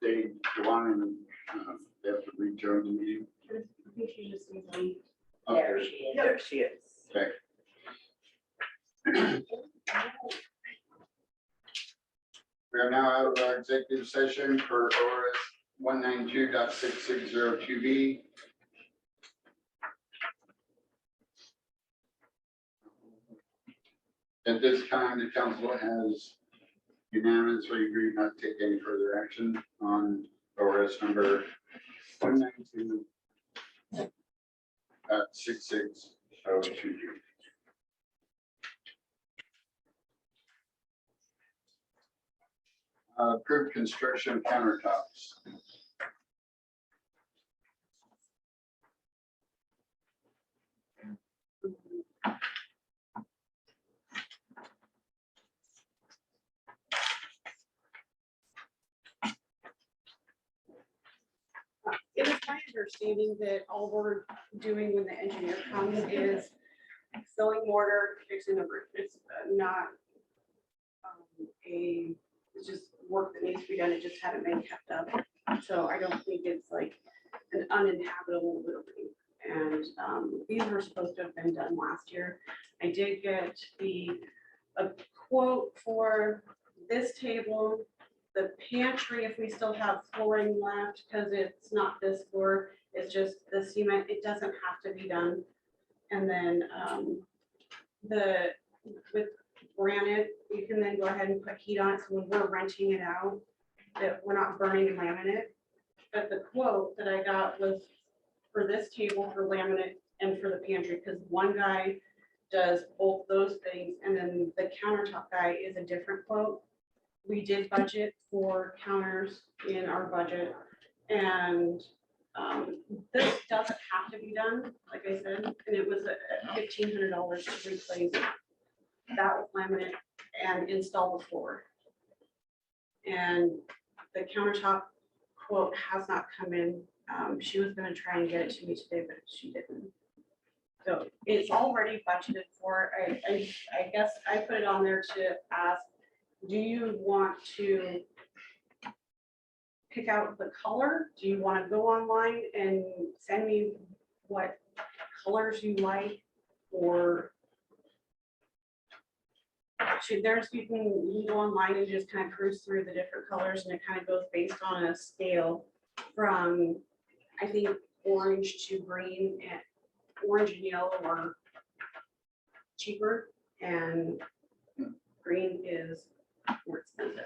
They go on and they have to rejoin the meeting. I think she just needs to leave. There she is. There she is. Okay. We are now out of our executive session for ORS 192.6602B. At this time, the council has unanimously agreed not to take any further action on ORS number 192.6602B. Approved construction countertops. It is my understanding that all we're doing when the engineer comes is filling mortar, fixing the roof. It's not it's just work that needs to be done. It just hadn't been kept up. So I don't think it's like an uninhabitable building. And these were supposed to have been done last year. I did get a quote for this table, the pantry, if we still have flooring left, because it's not this floor, it's just the cement, it doesn't have to be done. And then with granite, you can then go ahead and put heat on it, so when we're renting it out, that we're not burning laminate. But the quote that I got was for this table for laminate and for the pantry, because one guy does both those things, and then the countertop guy is a different quote. We did budget for counters in our budget, and this doesn't have to be done, like I said, and it was $1,500 to replace that with laminate and install the floor. And the countertop quote has not come in. She was gonna try and get it to me today, but she didn't. So it's already budgeted for. I guess I put it on there to ask, do you want to pick out the color? Do you want to go online and send me what colors you like? Or you can go online and just kind of cruise through the different colors, and it kind of goes based on a scale from, I think, orange to green, and orange and yellow are cheaper, and green is more expensive.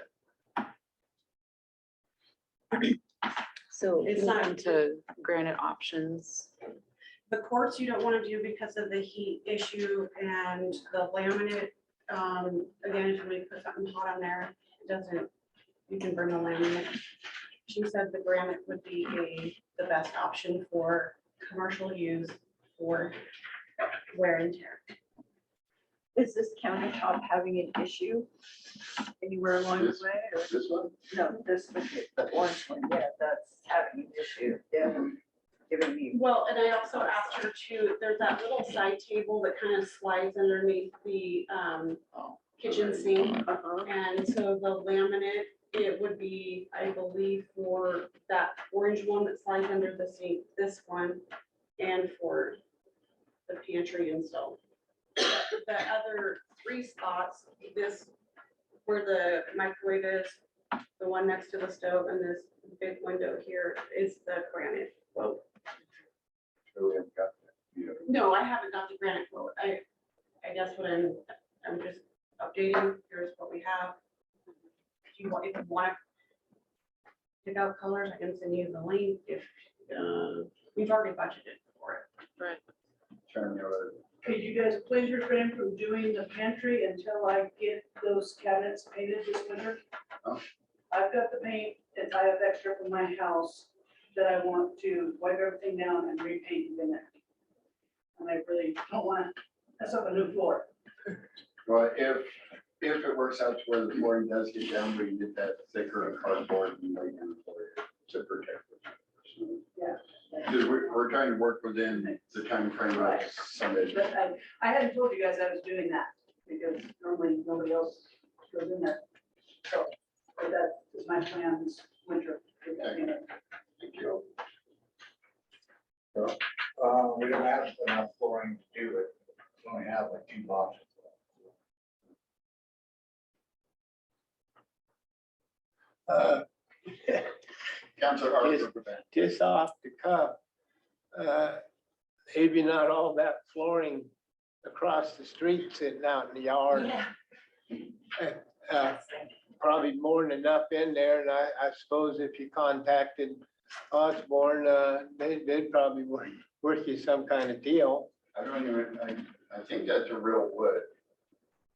So It's it's not- not to granite options. The quartz you don't want to do because of the heat issue, and the laminate, again, if we put something hot on there, it doesn't, you can burn the laminate. She said the granite would be the best option for commercial use for wear and tear. Is this countertop having an issue anywhere along the This- way? Or This one? no, this one, the orange one, yeah, that's having an issue. Yeah, giving me. Well, and I also asked her to, there's that little side table that kind of slides underneath the kitchen sink. And so the laminate, it would be, I believe, for that orange one that slides under the sink, this one, and for the pantry install. The other three spots, this, where the microwave is, the one next to the stove, and this big window here is the granite quote. So we haven't got that. Yeah. No, I haven't got the granite quote. I guess what I'm just updating. Here's what we have. If you want to pick out colors, I can send you the link. If we've already budgeted for it. Right. Trying to, Could you guys please refrain from doing the pantry until I get those cabinets painted this winter? Oh. I've got the paint, and I have extra from my house that I want to wipe everything down and repaint in it. And I really don't want to mess up a new floor. well, if it works out to where the flooring does get down, we can get that thicker cardboard and lay down for it to protect it. Yeah. Because we're trying to work within the time frame of Right. Sunday. But I hadn't told you guys I was doing that because normally nobody else goes in there. So but that is my plans winter. Thank you. We don't have enough flooring to do it. We only have like 2 boxes. Councilor Arthur. Just off the cuff, maybe not all that flooring across the street sitting out in the yard. Probably more than enough in there, and I suppose if you contacted Osborne, they'd probably work you some kind of deal. I don't even, I think that's a real wood,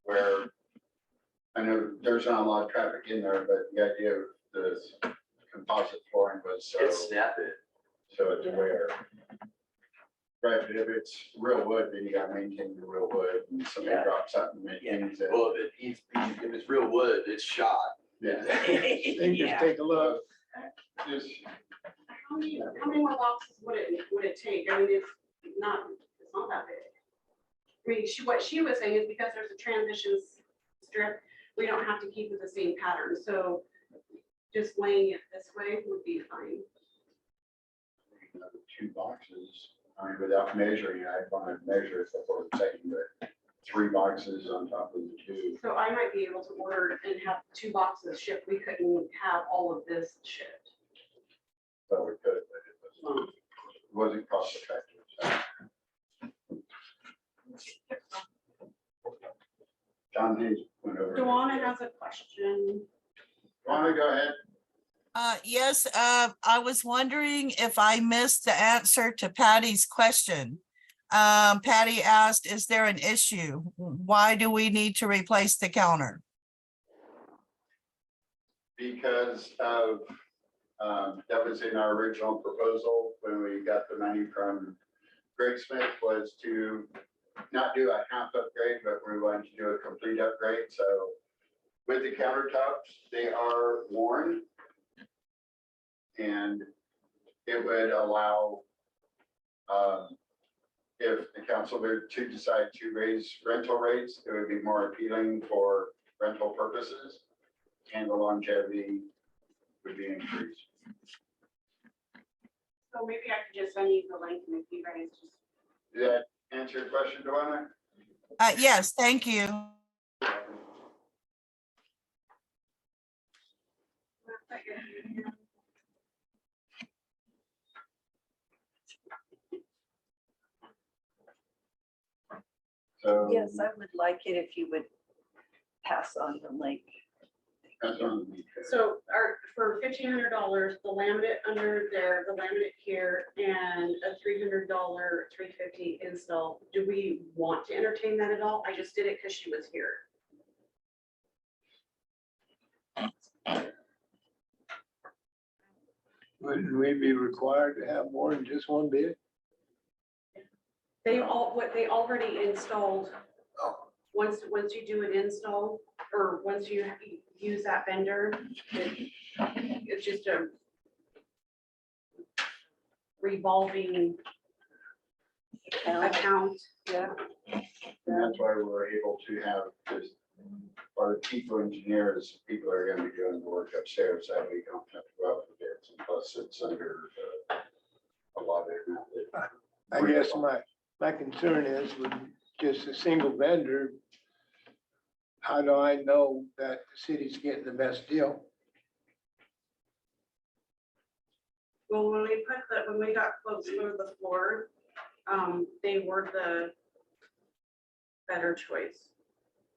where I know there's not a lot of traffic in there, but the idea of this composite flooring was so. It's snap it. So it's wear. Right, but if it's real wood, then you gotta maintain the real wood, and somebody Yeah. drops something, and maintains it. Well, if it's real wood, it's shot. Yeah. They just take a look. Just, How many more boxes would it take? I mean, it's not that big. I mean, what she was saying is because there's a transition strip, we don't have to keep it the same pattern, so just laying it this way would be fine. another 2 boxes, I mean, without measuring it, I'd want to measure it before saying that 3 boxes on top of the 2. So I might be able to order and have 2 boxes shipped. We couldn't have all of this shipped. But we could, but it wasn't cost effective. So. John Hayes went over. Dawana has a question. Dawana, go ahead. Yes, I was wondering if I missed the answer to Patty's question. Patty asked, is there an issue? Why do we need to replace the counter? Because of, that was in our original proposal when we got the money from Greg Smith, was to not do a half upgrade, but we wanted to do a complete upgrade. So with the countertops, they are worn. And it would allow, if the council were to decide to raise rental rates, it would be more appealing for rental purposes, and the longevity would be increased. So maybe I could just send you the link and if you guys just. Did that answer your question, Dawana? Yes, thank you. So. Yes, I would like it if you would pass on the link. That's on the. So for $1,500, the laminate under there, the laminate here, and a $300, $350 install. Do we want to entertain that at all? I just did it because she was here. Wouldn't we be required to have more than just one bid? They already installed. Once you do an install, or once you use that vendor, it's just a revolving account. Yeah. And that's why we're able to have this, our people engineers, people are gonna be doing the work upstairs, that we don't have to go out for bids, and plus it's under a lot of it. I guess my concern is with just a single vendor, how do I know that the city's getting the best deal? Well, when we got quotes for the floor, they were the better choice.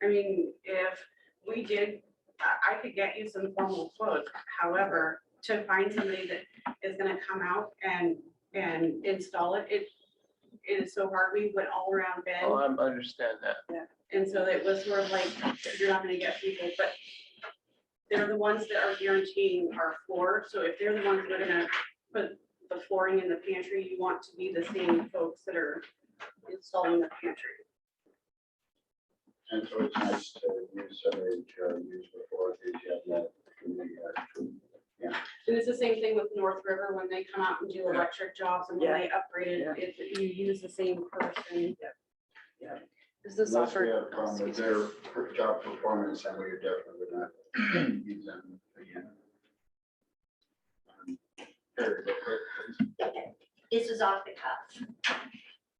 I mean, if we did, I could get you some formal quotes. However, to find somebody that is gonna come out and install it, it is so hard. We went all around bid. Oh, I understand that. And so it was sort of like, you're not gonna get people, but they're the ones that are guaranteeing our floor. So if they're the ones that are gonna put the flooring in the pantry, you want to be the same folks that are installing the pantry. And so it's nice to use somebody that you used before, because you have that. And it's the same thing with North River when they come out and do electric jobs and when they upgrade it, you use the same person. Is this Unless we offered? have a problem with their job performance, and we definitely would not use them again. Here, go for it, please. Okay, this is off the cuff.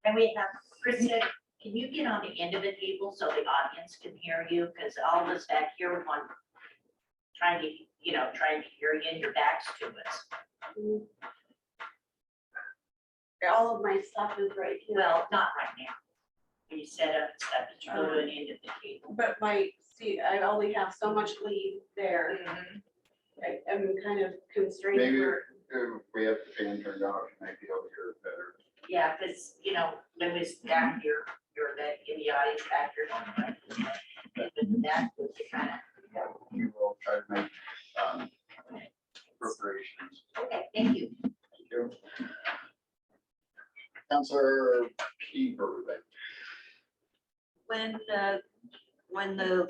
And we have, Krista, can you get on the end of the table so the audience can hear you? Because all of us back here want, trying to hear you and your backs to us. All of my stuff is right here. Well, not right now. You set up stuff that you go to an end of the table. But see, I only have so much lead there. I'm kind of constrained. Maybe for- if we have the fan turned off, you might be able to hear it better. Yeah, because, when we down here, you're in the audience back here. But that was the kind of, We will try to make preparations. okay, thank you. Thank you. Counselor Peeper. When the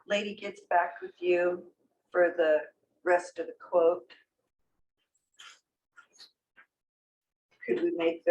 lady gets back with you for the rest of the quote, could we make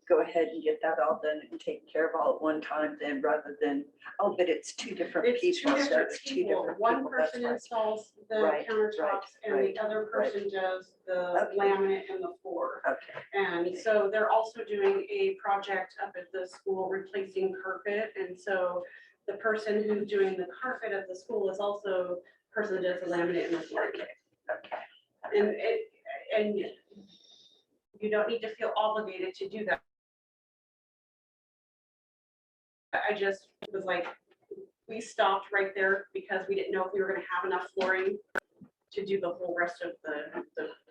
go ahead and get that all done and taken care of all at one time then, rather than, oh, but it's two different It's two people. so different it's two people. different One people, that's person right. installs the Right, countertops and right, the other person does the Okay. laminate and the floor. Okay, And so they're also doing a project up at the school replacing carpet. And so the person who's doing the carpet at the school is also the person that does the laminate and the floor. okay. And you don't need to feel obligated to do that. I just was like, we stopped right there because we didn't know if we were gonna have enough flooring to do the whole rest of the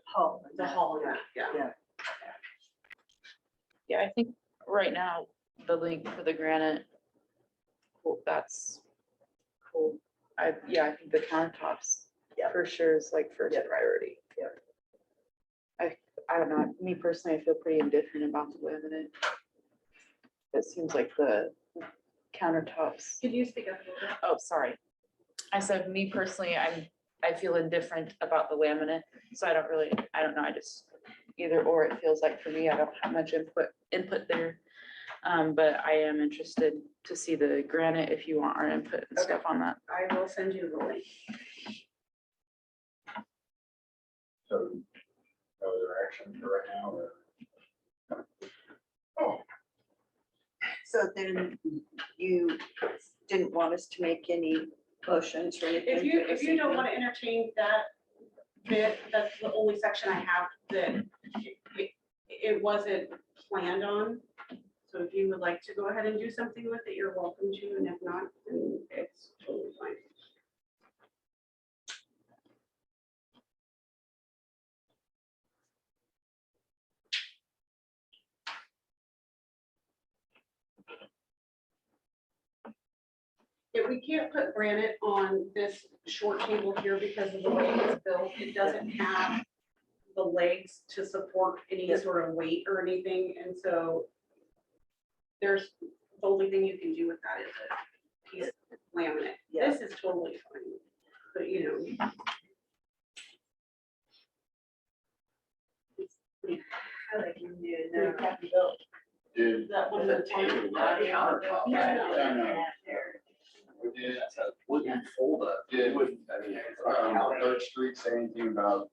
Hall. hall and that, yeah. Yeah, I think right now, the link for the granite, cool, that's cool. I think the countertops Yeah. for sure is like first Yeah. priority. Yeah. I don't know, me personally, I feel pretty indifferent about the laminate. It seems like the countertops. Could you speak up a little bit? Oh, sorry. I said, me personally, I feel indifferent about the laminate, so I don't know, I just, either or it feels like for me, I don't have much input there. But I am interested to see the granite if you want our input and stuff on that. I will send you the link. So, no other action for right now, or? Oh, So then you didn't want us to make any motions or anything? If you don't want to entertain that bit, that's the only section I have that it wasn't planned on. So if you would like to go ahead and do something with it, you're welcome to, and if not, then it's totally fine. If we can't put granite on this short table here because of the way it's built, it doesn't have the legs to support any sort of weight or anything, and so there's, the only thing you can do with that is a piece of laminate. Yeah. This is totally fine, but I like you did, pretty crappy built. did, That one. The that's on table, the- not the countertop. No. we did, That's a wooden fold up. Did- Wouldn't, I mean, it's not a countertop. Third Street say anything about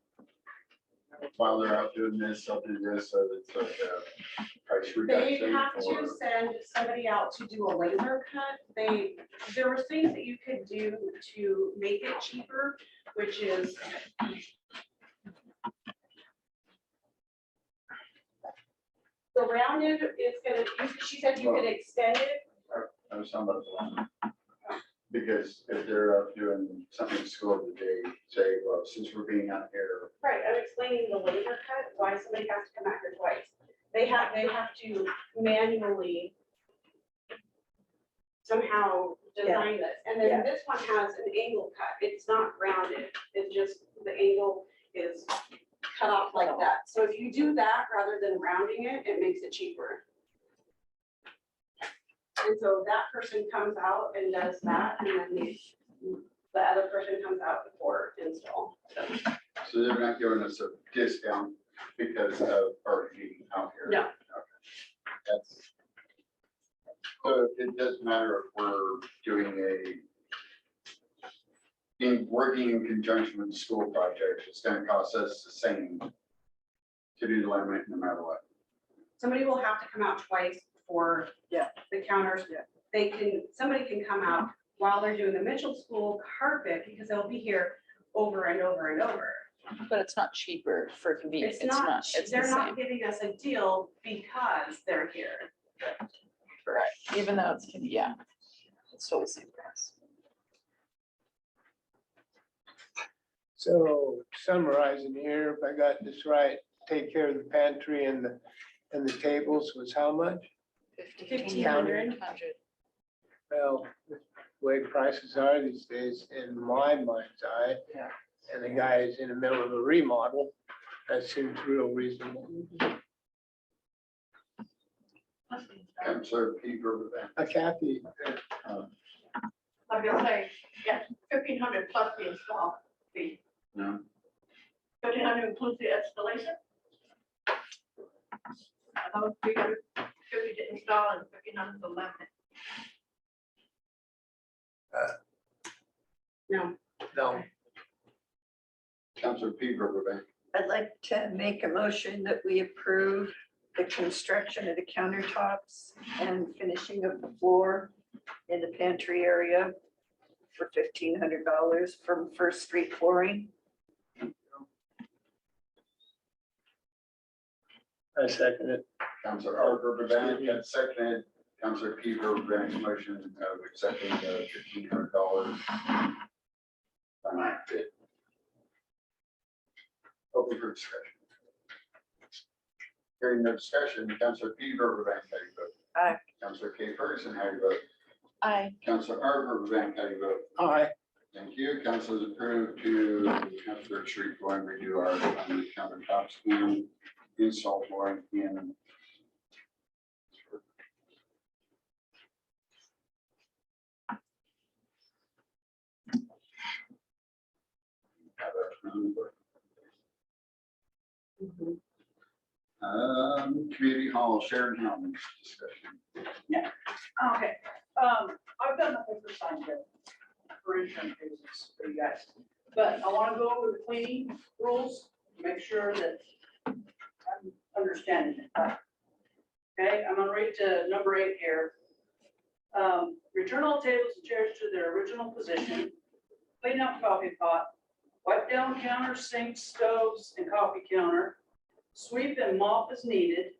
while they're out doing this, they'll do this, so it's like a price They reduction? have or- to send somebody out to do a laser cut. There were things that you could do to make it cheaper, which is the rounded is gonna, she said you could extend it. I was talking about the one. Because if they're out doing something in school, they say, well, since we're being out here, Right, I'm explaining the laser cut, why somebody has to come out here twice. They have to manually somehow design this. And then Yeah. this one has an angle cut. It's not rounded. It's just the angle is cut off like that. So if you do that rather than rounding it, it makes it cheaper. And so that person comes out and does that, and then the other person comes out before install. so they're not giving us a discount because of our being out here. No. Okay. That's. So it doesn't matter if we're doing working in conjunction with the school project, it's gonna cost us the same to do the laminate no matter what. Somebody will have to come out twice for Yeah. the counters. Yeah. Somebody can come out while they're doing the Mitchell School carpet, because they'll be here over and over and over. But it's not cheaper for convenience. It's not, It's the they're not same. giving us a deal because they're here. Correct. Even though it's, yeah, it's still the same price. So summarizing here, if I got this right, take care of the pantry and the tables was how much? 1,500. Well, the way prices are these days, in my mind's eye. Yeah. And the guy is in the middle of a remodel, that seems real reasonable. Counselor Peter, Kathy, I'm gonna say, yeah, 1,500 plus the install fee. no, 1,500 includes the installation. I thought 350 to install and 1,500 to laminate. No, no, Counselor Peter, I'd like to make a motion that we approve the construction of the countertops and finishing of the floor in the pantry area for $1,500 from First Street Flooring. I second it. Counselor Arbor, got seconded. Counselor Peter, motion of accepting the $1,500. Bid. Open for discussion. Hearing no discussion, Counselor Peter, how do you vote? Aye. Counselor Kay Ferguson, how do you vote? Aye. Counselor Arbor, how do you vote? Aye. Thank you. Council is approved to Councilor Street flooring redo our countertops and install flooring in. Community hall, Sharon Helms discussion. Okay, I've done nothing for sign yet, for insurance reasons for you guys. But I want to go over the cleaning rules, make sure that I'm understanding it. Okay, I'm gonna read to number 8 here. Return all tables and chairs to their original position. Clean out coffee pot. Wipe down counters, sinks, stoves, and coffee counter. Sweep and mop as needed.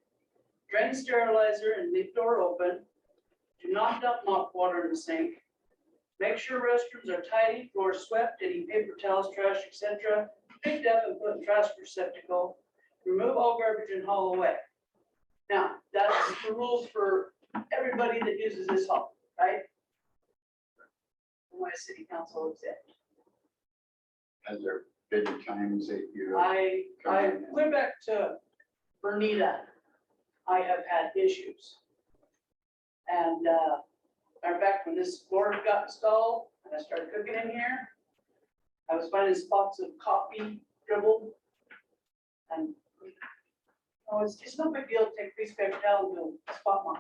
Drain sterilizer and leave door open. Do not dump mop water in the sink. Make sure restrooms are tidy, floors swept, any paper towels, trash, etc. Picked up and put in trash receptacle. Remove all garbage and haul away. Now, that's the rules for everybody that uses this hall, right? My city council exempt. Has there been times that you? I went back to Bernita. I have had issues. And, matter of fact, when this floor got installed and I started cooking in here, I was finding spots of coffee dribbled. And, oh, it's no big deal to take a piece of paper towel and do a spot mark.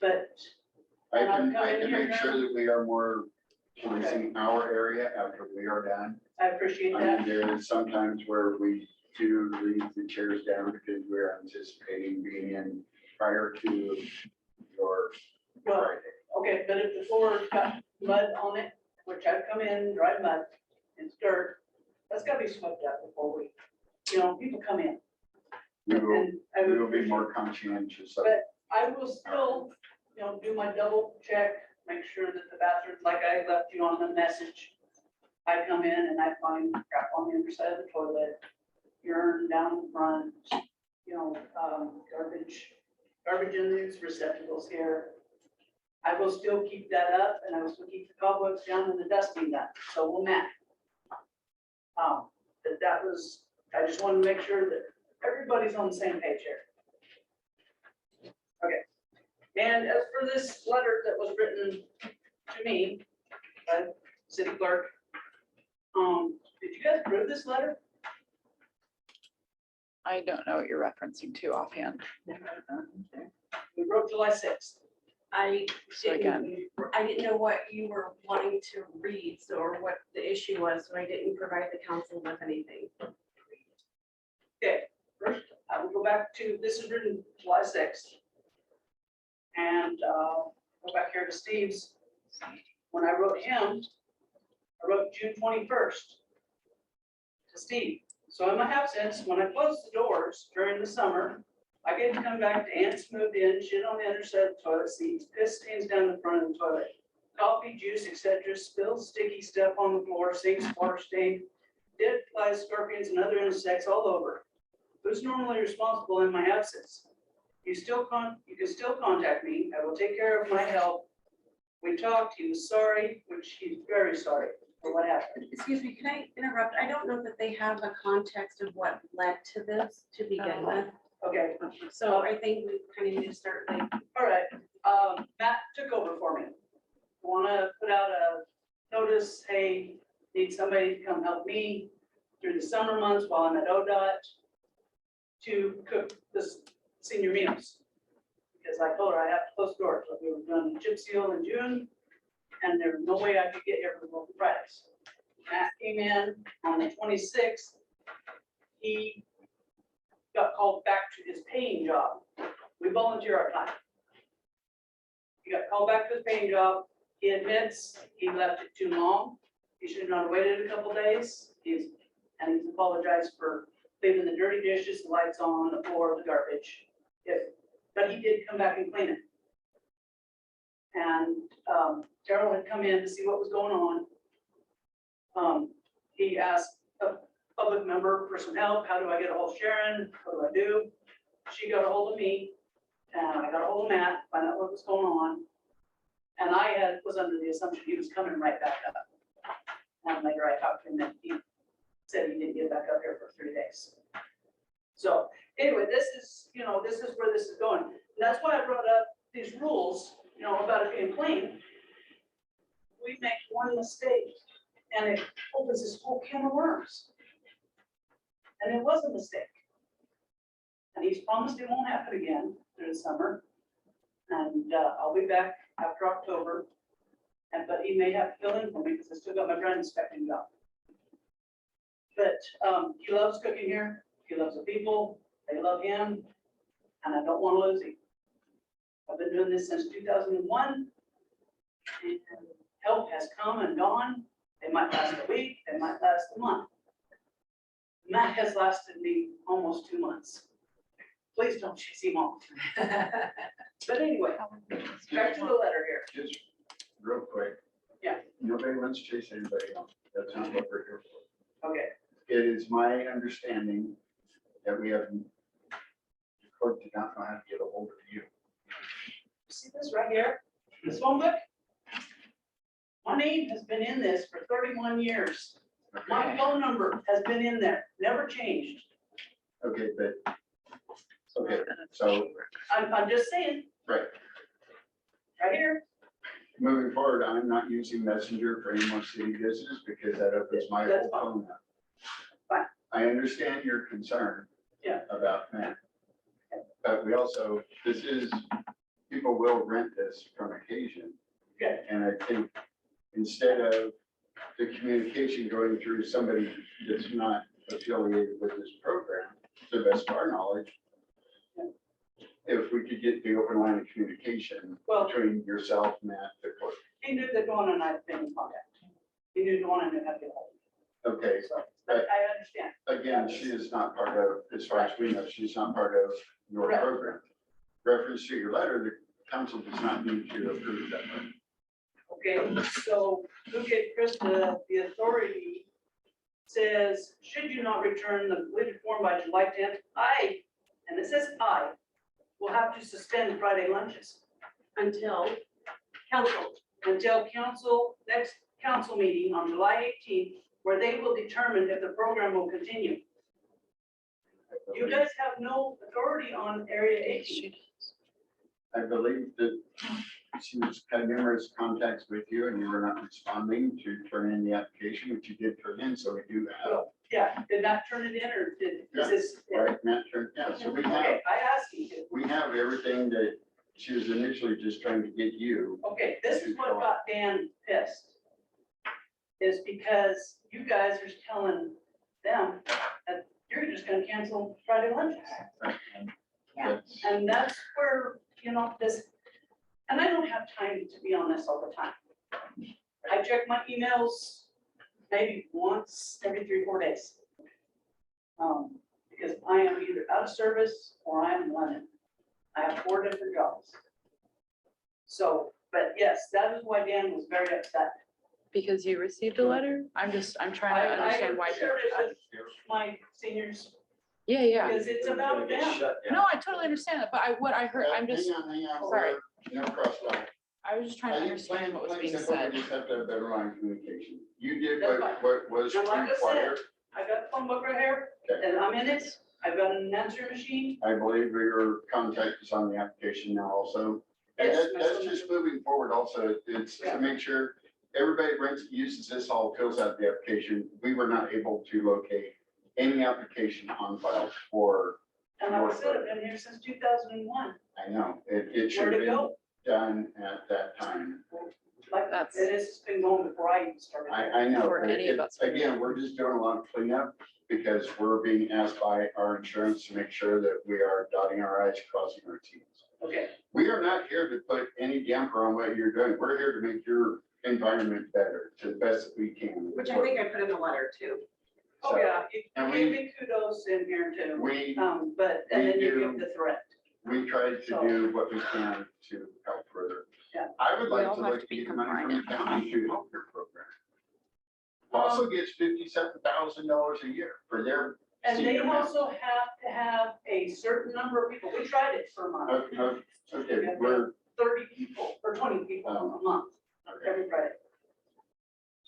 But I and I'll can come in here make sure now. that we are more policing our area after we are done. I appreciate I that. mean, there is sometimes where we do leave the chairs down because we're anticipating being in prior to your Well, Friday. okay, but if the floor's got mud on it, which I've come in, dry mud, and dirt, that's gotta be swept up before we, people come in. We will, And I we would will be appreciate- more conscientious of But I will still, do my double check, make sure that the bathrooms, like I left you on the message. I come in and I find crap on the underside of the toilet, urine down the front, garbage in these receptacles here. I will still keep that up and I will still keep the cobwebs down and the dusting done, so we'll match. I just wanted to make sure that everybody's on the same page here. Okay, and as for this letter that was written to me by the city clerk, did you guys approve this letter? I don't know what you're referencing to offhand. We wrote July 6th. I So again, didn't know what you were wanting to read, or what the issue was, so I didn't provide the council with anything. Okay, first, I will go back to, this is written July 6th. And go back here to Steve's. When I wrote him, I wrote June 21st to Steve. So in my absence, when I closed the doors during the summer, I get to come back to ants moved in, shit on the underside of the toilet seats, piss stains down the front of the toilet, coffee, juice, etc., spills sticky stuff on the floor, sinks, water stain, dead flies, scorpions, and other insects all over. Who's normally responsible in my absence? You can still contact me. I will take care of my health. We talked, he was sorry, which he's very sorry for what happened. Excuse me, can I interrupt? I don't know that they have a context of what led to this to begin with. Okay, So I think we kind of need to start like, all right. Matt took over for me. Want to put out a notice, hey, need somebody to come help me through the summer months while I'm at ODOT to cook the senior meals. Because I told her I have to close doors. So we were doing the chip seal in June, and there was no way I could get here for the local Fridays. Matt came in on the 26th. He got called back to his paying job. We volunteer our time. He got called back to his paying job. He admits he left it too long. He should have not waited a couple days. He's apologized for leaving the dirty dishes, the lights on, the floor, the garbage. But he did come back and clean it. And Terrell had come in to see what was going on. He asked a public member for some help. How do I get a hold of Sharon? What do I do? She got a hold of me, and I got a hold of Matt, find out what was going on. And I was under the assumption he was coming right back up. And later I talked to him, and he said he didn't get back up here for 3 days. So anyway, this is where this is going. And that's why I brought up these rules, about it being clean. We make one mistake and it opens this whole can of worms. And it was a mistake. And he's promised it won't happen again through the summer. And I'll be back after October. But he may have to fill in for me because I still got my ground inspecting job. But he loves cooking here. He loves the people. They love him. And I don't want to lose him. I've been doing this since 2001. And help has come and gone. They might last a week. They might last a month. Matt has lasted me almost 2 months. Please don't chase him off. But anyway, back to the letter here. Just real quick. Yeah. Nobody wants to chase anybody off. That's not what we're here for. Okay. It is my understanding that we have, the court did not know how to get a hold of you. See this right here? This phone book? My name has been in this for 31 years. My phone number has been in there, never changed. Okay, so, I'm just saying. Right. Right here. Moving forward, I'm not using Messenger for any more city business because that opens my That's whole phone up. Fine. I understand your concern. Yeah. About that. But we also, people will rent this from occasion. Okay. And I think instead of the communication going through somebody that's not affiliated with this program, to the best of our knowledge, if we could get the open line of communication between yourself, Matt, the clerk. He knew that Dawn and I had been in contact. He knew Dawn and I had been hold. Okay, So I understand. again, she is not part of, as far as we know, she's not part of your Right. program. Reference to your letter, the council does not need to approve that. Okay, so who gave Chris the authority says, should you not return the completed form by July 10th, and it says I, will have to suspend Friday lunches until next council meeting on July 18th, where they will determine if the program will continue. You guys have no authority on Area 18. I believe that she was had numerous contacts with you and you were not responding to turn in the application, which you did turn in, so we do have. So, yeah, did Matt turn it in or is this? Right, Matt turned, yeah, so we have, Okay, I asked you to. we have everything that she was initially just trying to get you. Okay, this is what got Dan pissed. Is because you guys are telling them that you're just gonna cancel Friday lunch. That's- And that's where, you know, this, and I don't have time to be on this all the time. I check my emails maybe once every 3-4 days. Because I am either out of service or I am in London. I have 4 different jobs. So, but yes, that is why Dan was very upset. Because you received a letter? I'm trying to understand why. I shared it with my seniors, Yeah. because it's about them. No, I totally understand that, but what I heard, I'm just, Hang on, sorry. No crosstalk. I was just trying to understand what was being Plain and simple, said. we just have to have better line of communication. You did That's what was And like I said, required. I got the phone book right here, Okay. and I'm in it. I've got an answering machine. I believe your contact is on the application now also. And Yes, that's just moving forward also. It's to make sure everybody uses this all fills out the application. We were not able to locate any application on file for, And like I said, I've been here since 2001. I know, it should Where'd have it been go? done at that time. Like, That's- it has been going before I even started. I know, For but any of us. again, we're just doing a lot of cleanup because we're being asked by our insurance to make sure that we are dotting our i's, crossing our t's. Okay, We are not here to put any damper on what you're doing. We're here to make your environment better to the best that we can. Which I think I put in the letter too. oh yeah, you And gave me kudos in here too. We, But, and we then you do- give the threat. we tried to do what we can to help further. Yeah. I would We like all to have look to at be getting money from the compliant. county through the healthcare program. Also gets $57,000 a year for their And they senior man. also have to have a certain number of people. We tried it for a month. Okay, we're, 30 people or 20 people a month, okay. every Friday.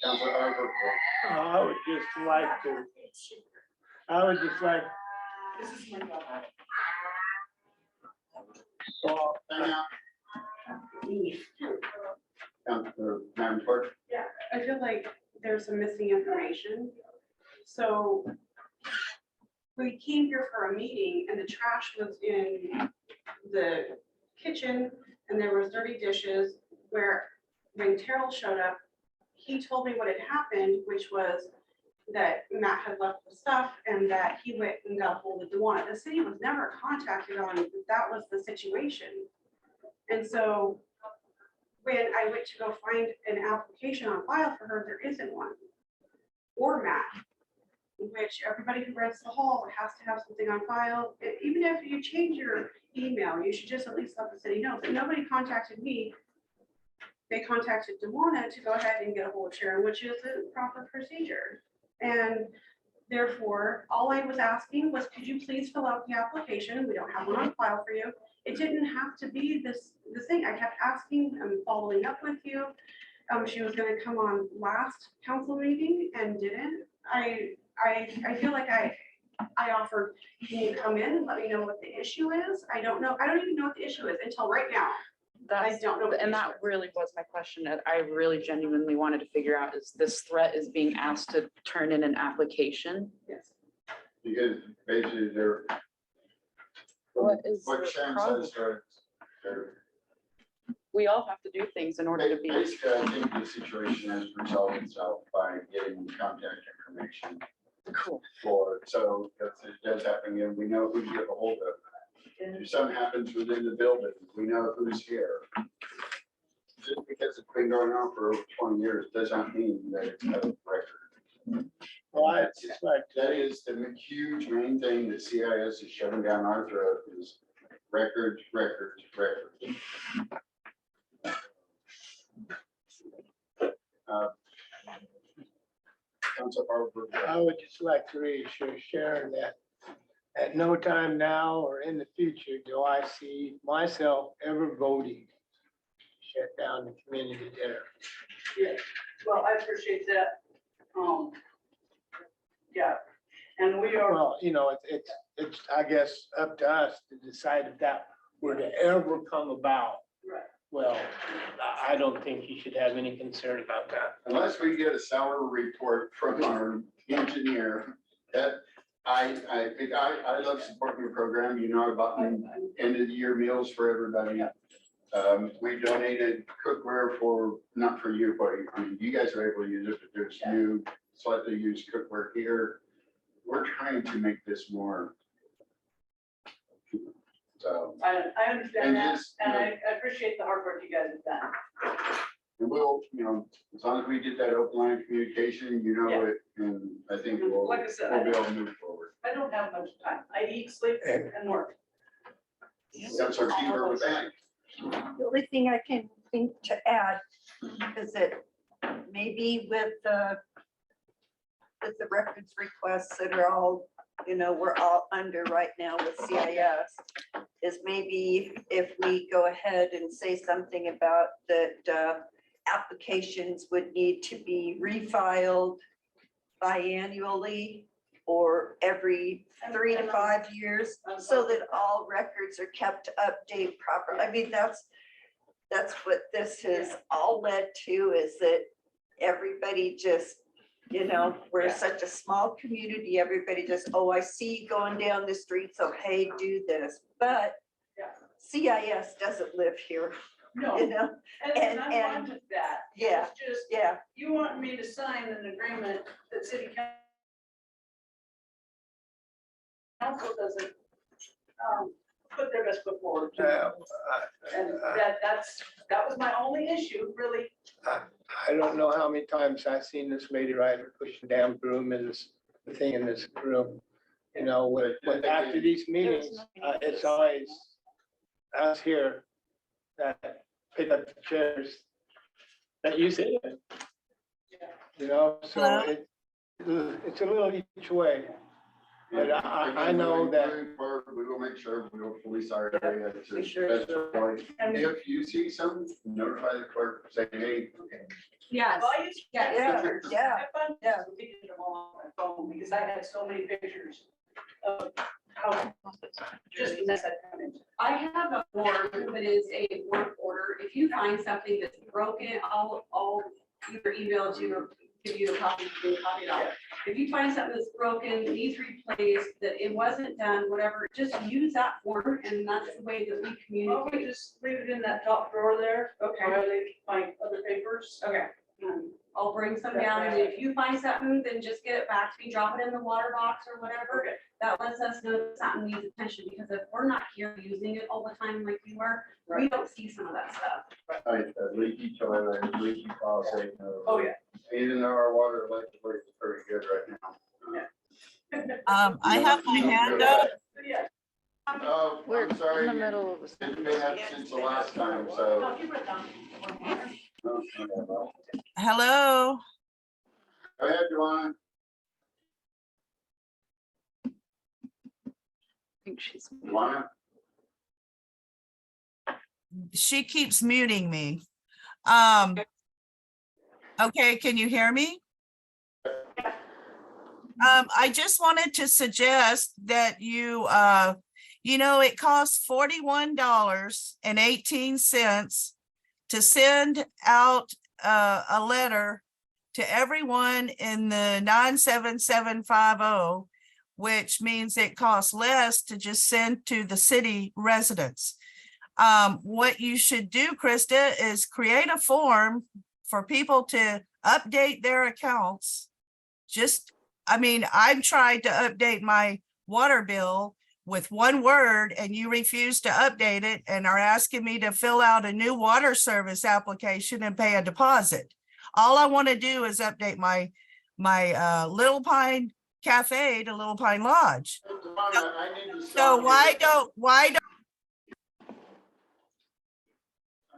Counselor Arbor, I would just like to, I would just like, This is my job. hang out. Counselor, Madam Clerk. I feel like there's some missing information. So we came here for a meeting and the trash was in the kitchen and there was dirty dishes where when Terrell showed up, he told me what had happened, which was that Matt had left the stuff and that he went and got a hold of Dewana. The city was never contacted on that was the situation. And so when I went to go find an application on file for her, there isn't one. Or Matt, which everybody who rents the hall has to have something on file. Even if you change your email, you should just at least let the city know. But nobody contacted me. They contacted Dewana to go ahead and get a hold of Sharon, which is a proper procedure. And therefore, all I was asking was, could you please fill out the application? We don't have one on file for you. It didn't have to be this thing. I kept asking and following up with you. She was gonna come on last council meeting and didn't. I feel like I offered, can you come in and let me know what the issue is? I don't know. I don't even know what the issue is until right now. I don't know what the And issue that is. really was my question that I really genuinely wanted to figure out is this threat is being asked to turn in an application. Yes. Because basically they're. What is What the Sharon problem? says, they're. We all have to do things in order to be. Basically, I think the situation has resolved itself by getting contact information Cool. so if it does happen again, we know who to get a hold of. If something happens within the building, we know who's here. Just because it's been going on for over 20 years, doesn't mean that it's a record. well, I'd just like That to, is the huge main thing that CIS is shoving down our throat is records. Council Harper. I would just like to reassure Sharon that at no time now or in the future do I see myself ever voting to shut down the community dinner. Yeah, well, I appreciate that. Yeah, and we are, Well, you know, it's, I guess, up to us to decide if that were to ever come about. right. Well, I don't think you should have any concern about that. Unless we get a salary report from our engineer, that I love supporting the program, you know, about the end of the year meals for everybody. We donated cookware for, not for you, but I mean, you guys are able to use it, but there's new slightly used cookware here. we're trying to make this more. So, I understand And that, just, and I appreciate the hard work you guys have done. and we'll, as long as we get that open line of communication, Yeah. it, and I think we'll, Like I said, we'll be able to move forward. I don't have much time. I eat, sleep, and work. That's our keeper with that. The only thing I can think to add is that maybe with the records requests that are all, we're all under right now with CIS, is maybe if we go ahead and say something about that applications would need to be refiled biannually or every 3 to 5 years, so that all records are kept update proper. I mean, that's what this has all led to, is that everybody just, we're Yeah. such a small community, everybody just, oh, I see you going down the street, so hey, do this. But Yeah. CIS doesn't live here, No, you know? and I'm and- fine with that. Yeah. It's just, Yeah, you want me to sign an agreement that city council doesn't put their best foot forward. And that was my only issue, really. I don't know how many times I've seen this lady rider push the damn broom in this, the thing in this room. When after these meetings, it's always us here that pick up the chairs that you sit in. So Hello? it's a little each way. But I know that. Moving forward, we will make sure we will police our area to we sure best will. avoid. And If you see something, notify the clerk, say, hey, Yes, I used to Yeah. Yeah, pictures. yeah, I found yeah. pictures of them all on my phone because I had so many pictures of how just a mess I'd come into. I have a form that is a work order. If you find something that's broken, I'll either email it to you or give you a copy, it out. If you find something that's broken, needs replaced, that it wasn't done, whatever, just use that form, and that's the way that we Okay, communicate. just leave it in that top drawer there. Okay. While they find other papers. Okay. I'll bring some down, and if you find something, then just get it back to me, drop it in the water box or whatever. Okay. That lets us know that something needs attention, because if we're not here using it all the time like we were, we don't see some of that stuff. leaky toilet, leaky faucet. Oh, yeah. Even though our water electric is pretty good right now. I have my hand up. Yeah. Oh, We're I'm sorry. in the middle of. It's been up since the last time, so. No, give it down. Oh, okay, well. Hello? Go ahead, Joanna. I think she's. Joanna. She keeps muting me. Okay, can you hear me? I just wanted to suggest that it costs $41.18 to send out a letter to everyone in the 97750, which means it costs less to just send to the city residents. What you should do, Krista, is create a form for people to update their accounts. I've tried to update my water bill with one word and you refuse to update it and are asking me to fill out a new water service application and pay a deposit. All I want to do is update my Little Pine Cafe to Little Pine Lodge. Joanna, I need to So stop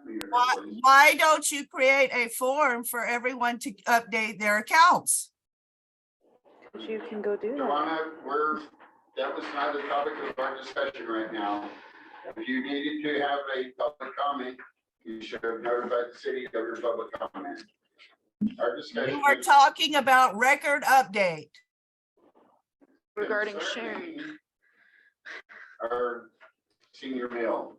you. why don't you create a form for everyone to update their accounts? You can go do that. Joanna, that was not a topic of our discussion right now. If you needed to have a public comment, you should have notified the city of your public comment. Our discussion. We were talking about record update. Regarding concerning sharing. Our senior meal.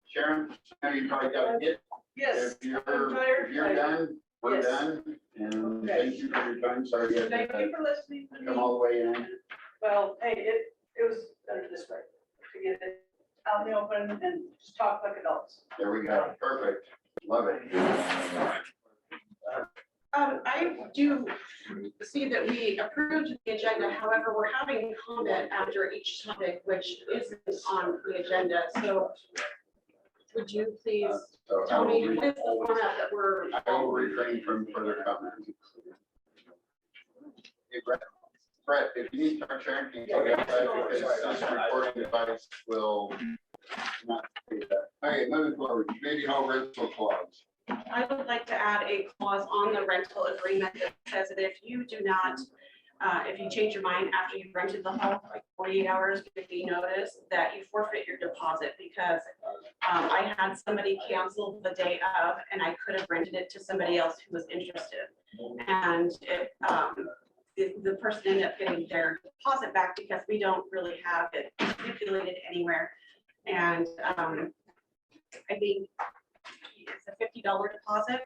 Sharon, now you probably gotta get, Yes, if I'm you're tired. done, we're Yes. done. And Okay. thank you for your time. Sorry you had Thank to you for listening to come me. all the way in. Well, hey, it was better this way, to get it out in the open and just talk like adults. There we go. Perfect. Love it. I do see that we approved the agenda, however, we're having comment after each topic, which isn't on the agenda, so would you please So I tell will me re- what is the format that we're? I will refrain from further comments. Hey, Brett, if you need to start sharing, can you take it outside because this recording device will not do that. Okay, moving forward, community hall rental clause. I would like to add a clause on the rental agreement that says that if you do not, if you change your mind after you've rented the hall, like 48 hours, give me notice that you forfeit your deposit because I had somebody cancel the day of and I could have rented it to somebody else who was interested. And it, the person ended up getting their deposit back because we don't really have it stipulated anywhere. And I think it's a $50 deposit.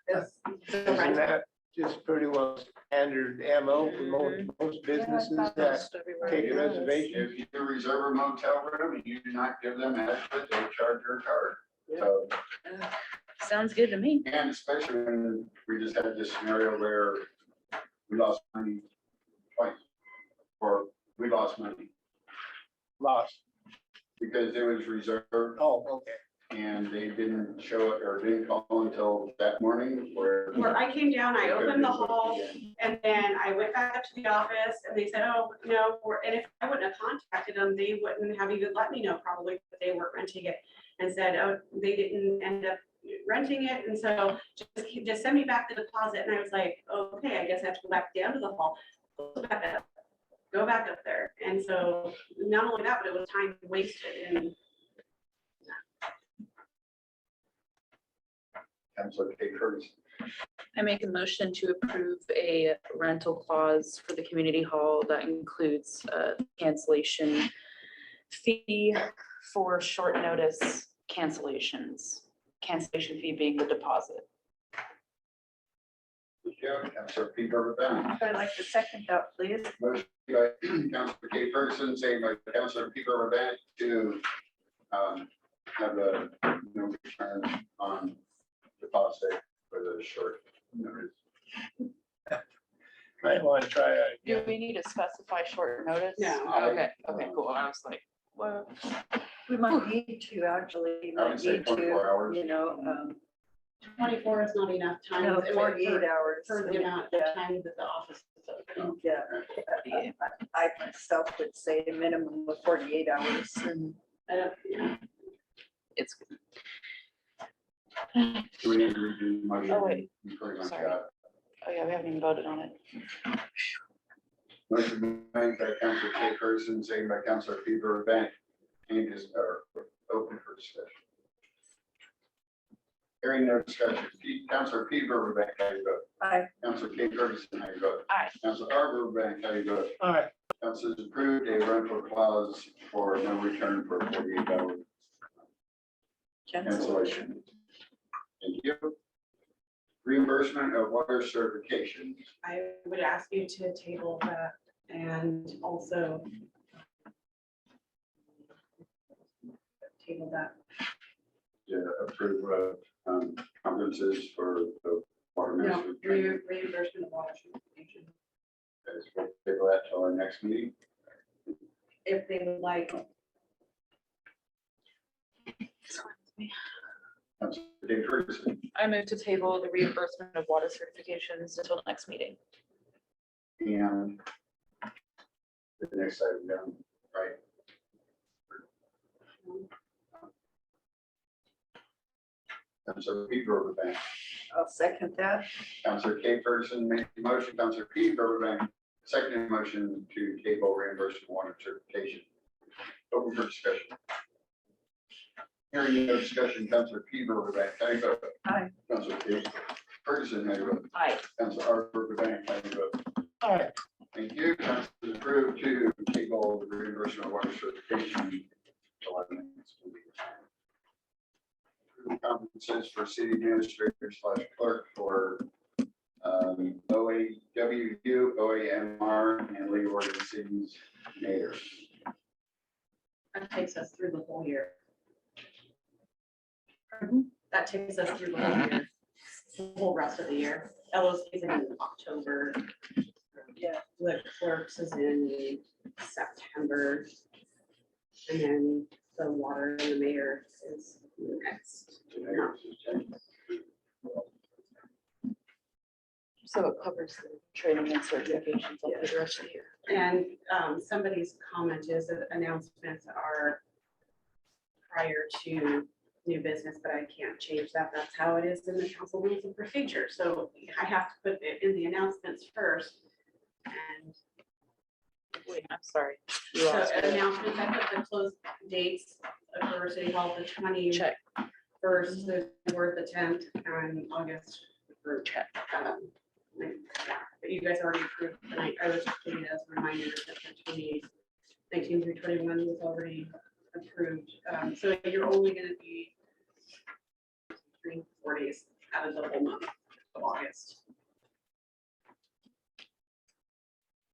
Is the Isn't rental. that just pretty well standard MO for most businesses that take a reservation? If you reserve a motel room and you do not give them adequate, they charge your card. So, Sounds good to me. and especially when we just had this scenario where we lost money twice, or we lost money Lost. because it was reserved Oh, okay. and they didn't show it or didn't call until that morning where. Where I came down, I opened the hall, and then I went back up to the office, and they said, oh, no, and if I wouldn't have contacted them, they wouldn't have even let me know probably that they weren't renting it, and said, oh, they didn't end up renting it, and so just send me back the deposit, and I was like, okay, I guess I have to go back down to the hall, go back up there, and so not only that, but it was time wasted, and Councilor Kate Curtis. I make a motion to approve a rental clause for the community hall that includes a cancellation fee for short notice cancellations. Cancellation fee being the deposit. Thank you. Councilor Pete Burbank. I'd like to second that, please. Motion by Councilor Kate Ferguson, second by Councilor Pete Burbank to have a no return on deposit for the short notice. Might want to try that Do again. we need to specify short notice? No. Okay, okay, cool. I was like, what? We might need to actually, I would might say need 24 to, hours. you know, 24 is not enough time. no, I mean, 48 hours. For the amount Yeah. of time that the office is open. Yeah, I myself would say a minimum of 48 hours. I don't, yeah. It's, Do we need to redo the motion? Oh, wait. You pretty much Sorry. got it. oh yeah, we haven't even voted on it. Motion made by Councilor Kate Ferguson, second by Councilor Pete Burbank. Any or open for discussion? Hearing no discussion. Councilor Pete Burbank, how you vote? Aye. Councilor Kate Ferguson, how you vote? Aye. Councilor R. Burbank, how you vote? All right, Council has approved a rental clause for no return for 48-hour cancellation. Thank you. Reimbursement of water certifications. I would ask you to table that and also table that. To approve conferences for the water No, ministry training. reimbursement of water certification. As we'll table that till our next meeting. If they would like, Councilor Kate Ferguson. I move to table the reimbursement of water certifications until the next meeting. And the next item down, right? Councilor Pete Burbank. I'll second that. Councilor Kate Ferguson made the motion. Councilor Pete Burbank seconded the motion to table reimbursement water certification. Open for discussion. Hearing no discussion, Councilor Pete Burbank, how do you vote? Aye. Councilor Kate Ferguson, how do you vote? Aye. Councilor R. Burbank, how do you vote? all right. Thank you. Council is approved to table the reimbursement of water certification. till our next meeting. Conferences for city administrator / clerk for OAWU, OAMR, and League of Oregon Cities Mayor. that takes us through the whole year. That takes us through the whole year. the whole rest of the year. LOC is in October. Yeah. The clerks is in September. And then the water and the mayor is next. So it covers the training and certifications all through the rest of the year. And somebody's comment is that announcements are prior to new business, but I can't change that. That's how it is in the council rules and procedure. So I have to put it in the announcements first. And Wait, I'm sorry. You so lost me. announcements, I put the close dates for City Hall, the 21st, Check, the 4th, the 10th, and August. For, check. like, yeah, but you guys already approved tonight. I was just putting it as a reminder that the 2019 through 21 was already approved. So you're only gonna be 3-4 days out of the whole month of August.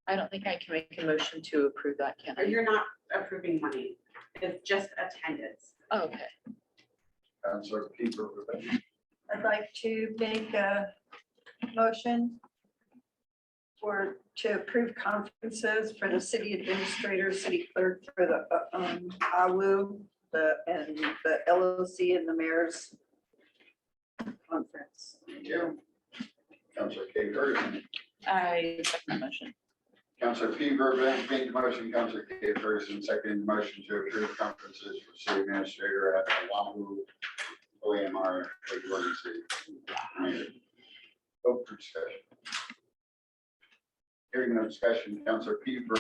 I don't think I can make a motion to approve that, can Or I? you're not approving money. It's just attendance. Oh, okay. Councilor Peeper, I'd like to make a motion to approve conferences for the city administrator, city clerk for the AWU, and the LOC and the mayor's conference. Councilor K. Ferguson, I second that motion. Councilor Peeper made the motion, Councilor K. Ferguson seconded the motion to approve conferences for city administrator at Oahu, OAMR, Regual City. Vote for discussion. Hearing no discussion, Councilor Peeper.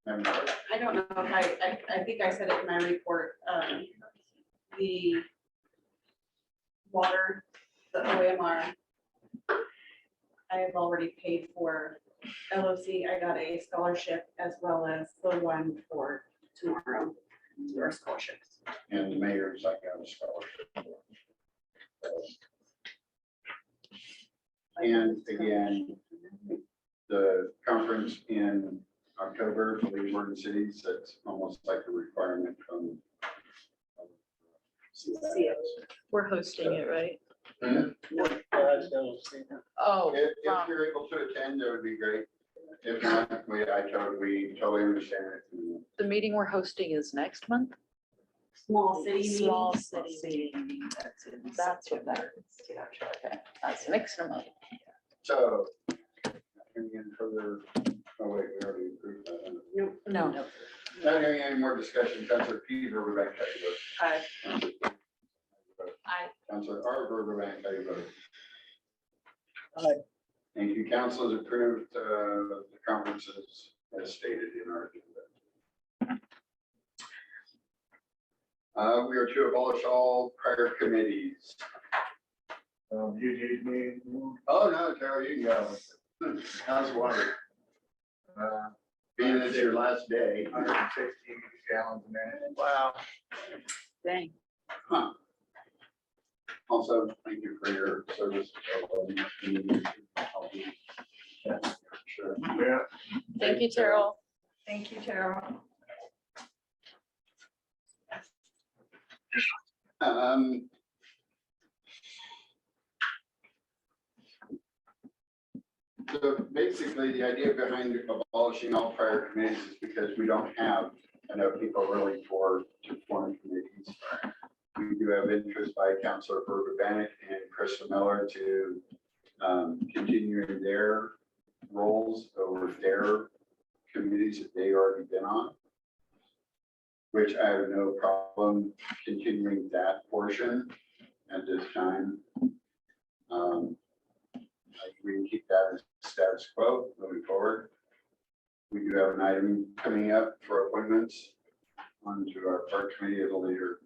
Madam Clerk. I don't know if I think I said it in my report, the water, the OMR. I have already paid for LOC. I got a scholarship as well as the one for tomorrow, your scholarships. And the mayor's, I got a scholarship. And again, the conference in October for the Warden Cities, that's almost like a requirement from. We're hosting it, right? Oh, Oh, If wow. you're able to attend, that would be great. If not, we totally understand it. The meeting we're hosting is next month? Small city meeting. Small city meeting. That's what that is. Okay, that's next month. So. Any further, oh wait, we already approved that. No. Not hearing any more discussion, Councilor Peter, Rebecca, how do you vote? I, Councilor Arbor, Rebecca, how do you vote? Aye. Thank you. Council has approved the conferences as stated in our agenda. We are to abolish all prior committees. You need me. Oh, no, Terry, you can go. How's the water? Being it's your last day. 160 gallons a minute. wow. dang. Huh. Also, thank you for your service. Yeah, sure. Yeah. Thank you, Terrell. Thank you, Tara. So basically, the idea behind abolishing all prior committees is because we don't have enough people really to form committees. We do have interest by Councilor Berger Bannock and Krista Miller to continue in their roles over their committees that they already been on, which I have no problem continuing that portion at this time. We can keep that as status quo moving forward. We do have an item coming up for appointments onto our park committee at a later,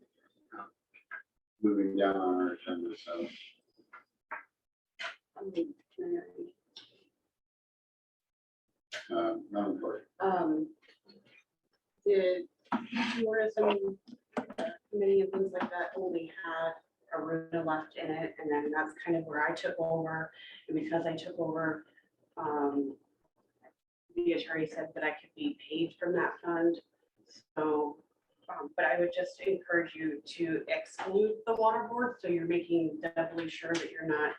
moving down on our agenda, so. Madam Clerk. The tourism committee and things like that only had Aruna left in it, and then that's kind of where I took over. And because I took over, the attorney said that I could be paid from that fund. So, but I would just encourage you to exclude the water board, so you're making doubly sure that you're not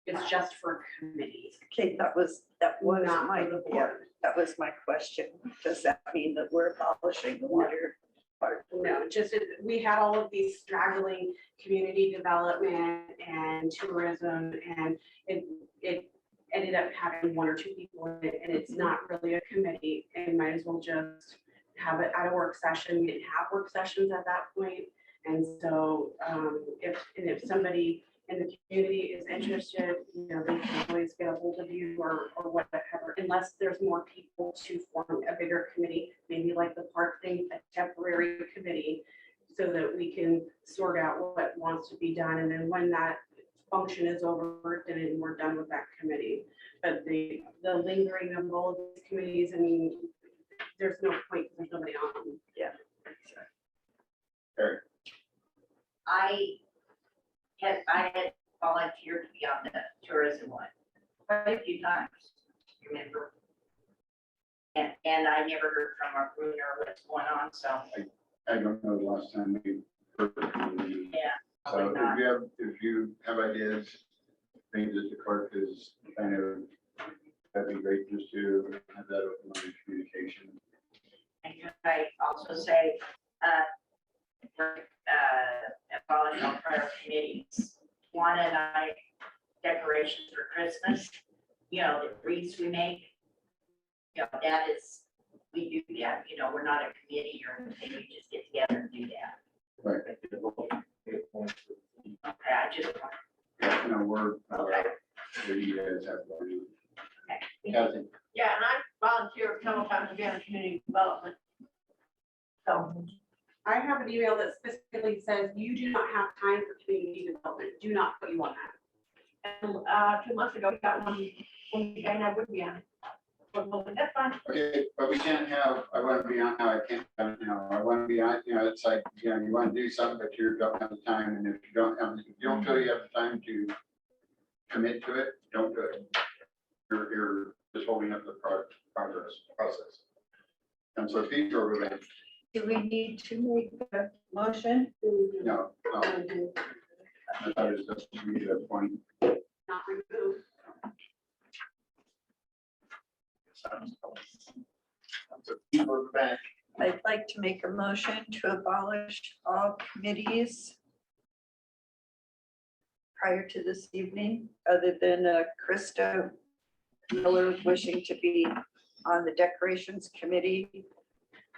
It's just for committees. Okay, that was Not my, for the yeah, board. that was my question. Does that mean that we're abolishing the water part? No, just, we had all of these straggling community development and tourism, and it ended up having one or two people in it, and it's not really a committee, and might as well just have it at a work session. We didn't have work sessions at that point. And so, if somebody in the community is interested, you know, they can always get a hold of you or whatever, unless there's more people to form a bigger committee, maybe like the park thing, a temporary committee, so that we can sort out what wants to be done. And then when that function is over, then we're done with that committee. But the lingering of all of these committees, I mean, there's no point, because there's nobody on them. I had volunteered to be on the tourism one quite a few times, remember? And I never heard from our Bruner what's going on, so, I don't know the last time we heard from you. yeah. So if you have ideas, things that the clerk is kind of, that'd be great just to have that open line of communication. And could I also say, following on prior committees, Juan and I, decorations for Christmas, you know, the wreaths we make, you know, that is, we do that, you know, we're not a committee or anything, we just get together and do that. Right. Okay, I just, You know, we're, okay. where you guys have. Kathy? Yeah, and I volunteer a couple times again in community development. So, I have an email that specifically says you do not have time for community development. Do not put you on that. and 2 months ago, we got one and I would be on it. But that's fine. Okay, but we can't have, I want to be on, I can't, you know, I want to be on, you know, it's like, you know, you want to do something, but you don't have the time, and if you don't feel you have the time to commit to it, don't do it. You're just holding up the process. And so these are really, Do we need to make a motion? no, I thought it was just to be the point. Not removed. So people are back. I'd like to make a motion to abolish all committees prior to this evening, other than Krista Miller wishing to be on the decorations committee,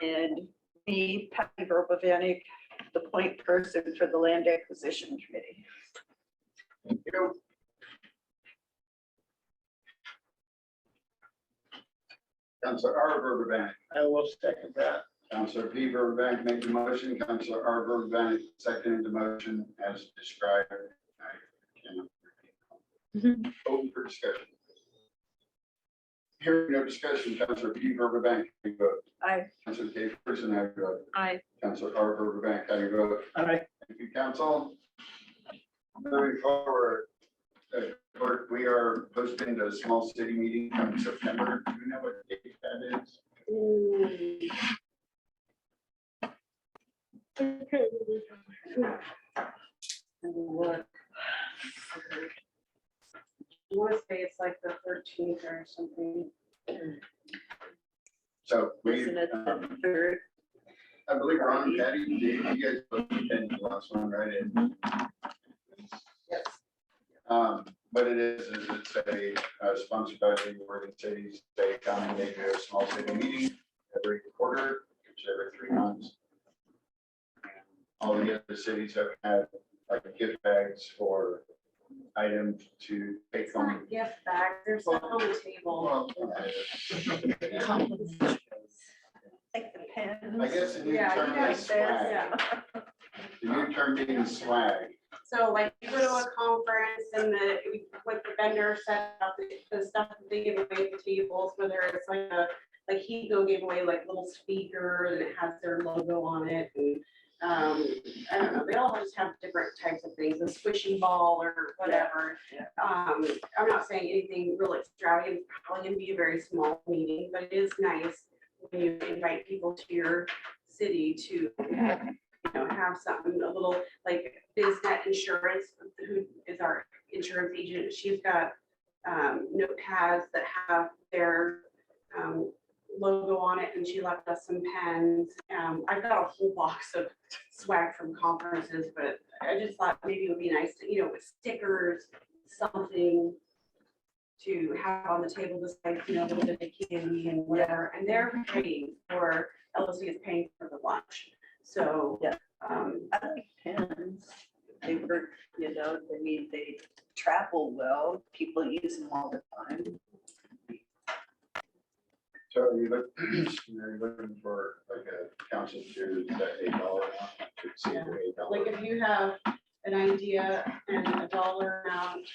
and me, Patty Verbavanik, the point person for the land acquisition committee. Thank you. Councilor R. Verbank, I will second that. Councilor P. Verbank made the motion, Councilor R. Verbank seconded the motion as described. I cannot- Open for discussion. Hearing no discussion, Councilor P. Verbank, how do you vote? Aye. Councilor K. Person, how do you vote? I, Councilor R. Verbank, how do you vote? Aye. Thank you, council. Moving forward, clerk, we are hosting the small city meeting in September. Do you know what date that is? Look, I want to say it's like the 13th or something. So we, isn't it the third? I believe Ron, Patty, you guys both attended the last one, right? Yes. What it is it's a sponsored by the Oregon Cities, they come and they do a small city meeting every quarter, which every 3 months. All the other cities have had like gift bags for items to take It's home. not gift bag, there's stuff on the table. Like the pens. I guess the new Yeah, term you guys is there, swag. yeah. The new term being swag. So like you go to a conference and what the vendor set up, the stuff that they give away at the tables, whether it's like Hego gave away like little speaker and it has their logo on it. And I don't know, they all just have different types of things, a squishy ball or whatever. I'm not saying anything real extravagant, it's probably gonna be a very small meeting, but it is nice when you invite people to your city to, you know, have something, a little like BizNet Insurance, who is our insurance agent. She's got notepads that have their logo on it, and she left us some pens. I've got a whole box of swag from conferences, but I just thought maybe it would be nice to, with stickers, something to have on the table, just like, a little bit of candy and whatever, and they're paying for, LOC is paying for the lunch, so. Yeah. I like pens. They work, they travel well. People use them all the time. So you look, you're looking for like a council to that $8. Yeah. Like if you have an idea and a dollar amount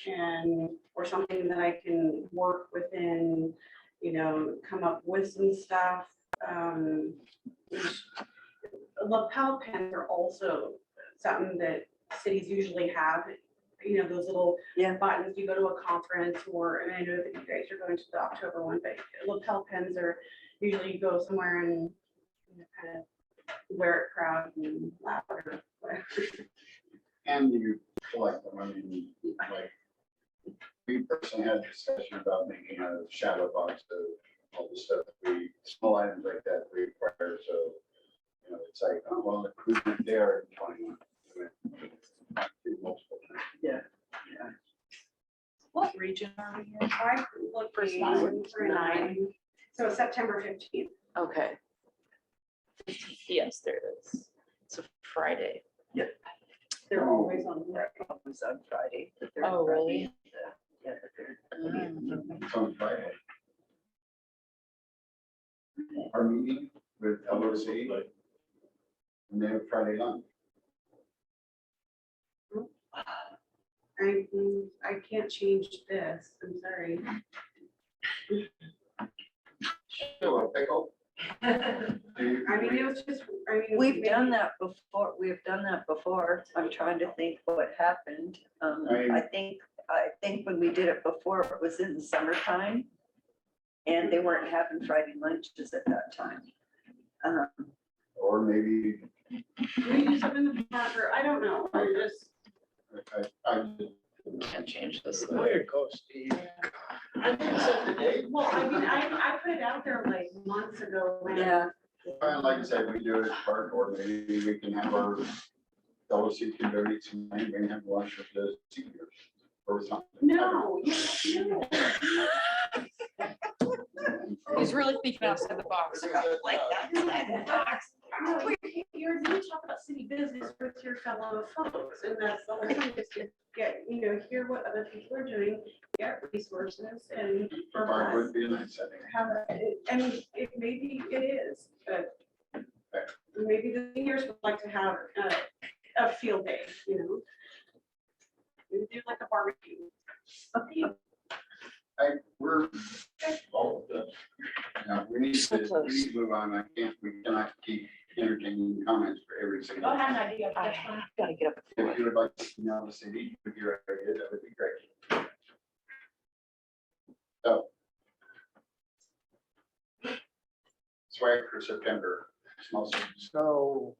or something that I can work within, come up with some stuff. Lapel pens are also something that cities usually have, those little buttons. You go to a conference and I know that you guys are going to the October one, but lapel pens are usually you go somewhere and kind of wear it proud and loud or whatever. And you collect them, I mean, like, we personally had a discussion about making a shadow box of all the stuff small items like that we require, so, it's like, oh, well, the crew went there in 21. Multiple times. Yeah. What region are we in? I look for 9, so September 15th. Okay. Yes, there it is. It's a Friday. They're always on Friday. But they're Oh, Friday. really? Yeah, but they're. It's on Friday. Our meeting with LOC, and they have Friday lunch. I can't change this, I'm sorry. Still a pickle. It was just, We've done that before. I'm trying to think what happened. I think when we did it before, it was in the summertime. And they weren't having Friday lunches at that time. Or maybe, we do something in the park, or I don't know, I Can't change this. Where it goes, Steve. well, I put it out there like months ago when. Yeah. And like I said, we do it at park, or maybe we can have our LOC can donate some money, we can have lunch with the seniors or something. No. He's really thinking outside the box. Like that's. You're going to talk about city business with your fellow folks, and that's the whole thing, is to get, hear what other people are doing, get resources, and The park would be a nice setting. maybe it is, but maybe the seniors would like to have a field day, Maybe do like a barbecue. We're all of this. We need to move on. We cannot keep entertaining comments for every single. I have an idea. I gotta get up. If you would like to email the city with your idea, that would be great. So. Swag for September. Small. So,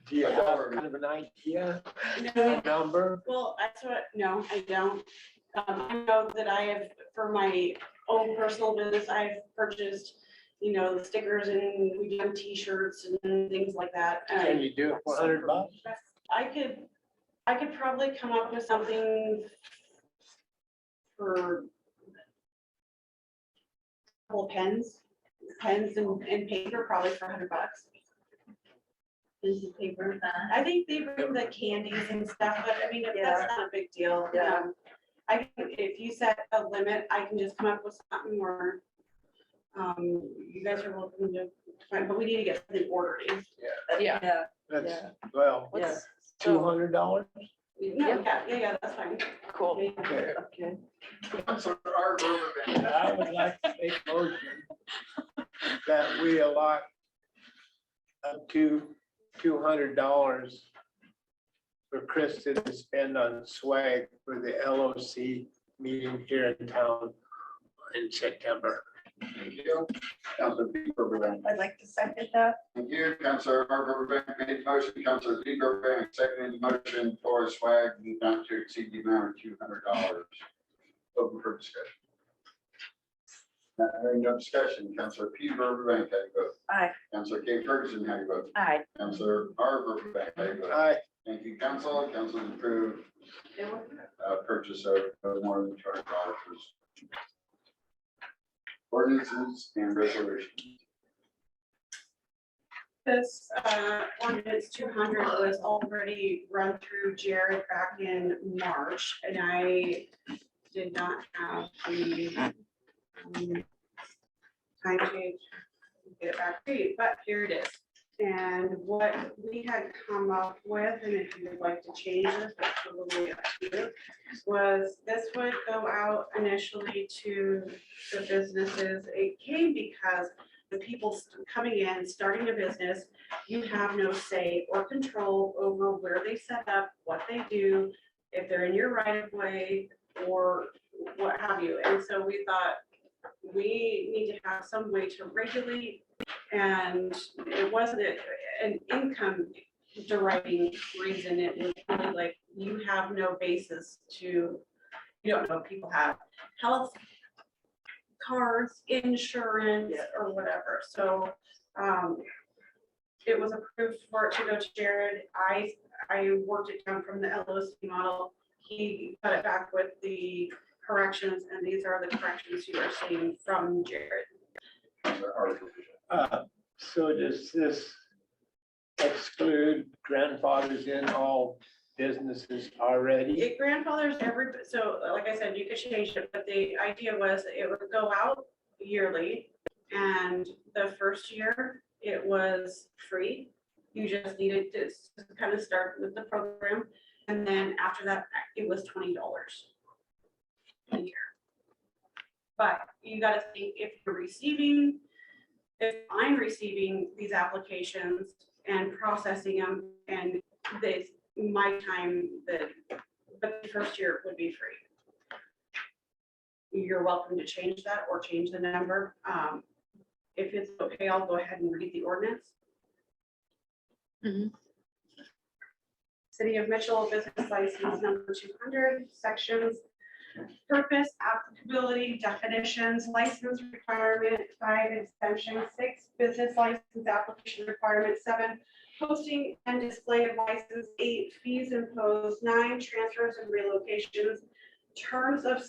do you have kind of an idea, a number? Well, no, I don't. I know that I have, for my own personal business, I've purchased, the stickers, and we've done T-shirts and things like that. Can you do it for $100? I could probably come up with something for a couple of pens and paper, probably for $100. This is paper. I think they bring the candies and stuff, but that's not a big deal. Yeah. If you set a limit, I can just come up with something more. You guys are welcome to find, but we need to get something ordered. Yeah. That's, well, Yeah. $200? No, yeah, that's fine. Cool. Okay. Okay. I would like to make a motion that we allot up to $200 for Krista to spend on swag for the LOC meeting here in town in September. Thank you. Councilor Pete Burbank. I'd like to second that. Thank you. Councilor Mark Burbank made the motion. Councilor Pete Burbank seconded the motion for swag not to exceed the amount of $200. Open for discussion. Not hearing no discussion. Councilor Pete Burbank, how do you vote? Aye. Councilor Kate Ferguson, how do you vote? Aye. Councilor R. Burbank, how do you vote? Aye. Thank you, council. Council has approved purchase of no more than $200. Ordinances and resolutions. This ordinance 200 was already run through Jared back in March, and I did not have the time to get it back to you, but here it is. And what we had come up with, and if you would like to change this, that's probably up to you, was this would go out initially to the businesses. It came because the people coming in, starting a business, you have no say or control over where they set up, what they do, if they're in your right of way or what have you. And so we thought we need to have some way to regulate, and it wasn't an income deriving reason. It was really like, you have no basis to, you don't know if people have health cards, insurance, or whatever. So it was approved for it to go to Jared. I worked it down from the LOC model. He cut it back with the corrections, and these are the corrections you are seeing from Jared. Councilor R. Burbank. So does this exclude grandfathers in all businesses already? It grandfathers so like I said, you could change it, but the idea was it would go out yearly. And the first year it was free. You just needed to kind of start with the program. And then after that, it was $20 a year. But you got to think, if I'm receiving these applications and processing them, and this, my time, but the first year would be free. You're welcome to change that or change the number. If it's okay, I'll go ahead and read the ordinance. Mhm. City of Mitchell Business License number 200, sections, purpose, applicability, definitions, license requirement, 5, exemption, 6, business license application requirement, 7, posting and display of license, 8, fees imposed, 9, transfers and relocations, terms of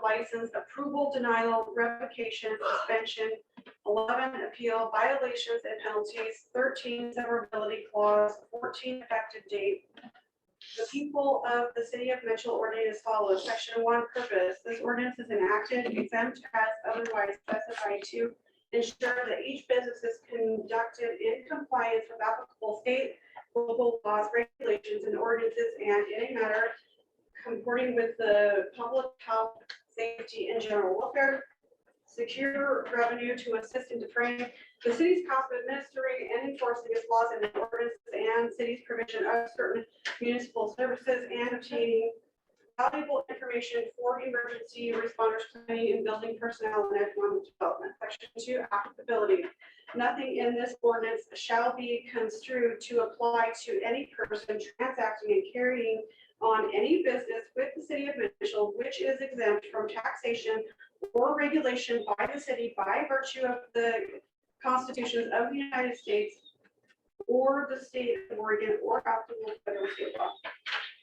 license, approval, denial, revocation, suspension, 11, appeal, violations and penalties, 13, severability clause, 14, effective date. The people of the city of Mitchell ordained as follows. Section 1, purpose. This ordinance is enacted exempt as otherwise specified to ensure that each business is conducted in compliance with applicable state, local laws, regulations, and ordinances, and in a manner comporting with the public health, safety, and general welfare, secure revenue to assist in defraying the city's cost of administering and enforcing its laws and ordinances, and city's provision of certain municipal services, and obtaining valuable information for emergency responders, planning and building personnel and economic development. Section 2, applicability. Nothing in this ordinance shall be construed to apply to any person transacting and carrying on any business with the city of Mitchell, which is exempt from taxation or regulation by the city by virtue of the constitutions of the United States or the state of Oregon or applicable federal state law.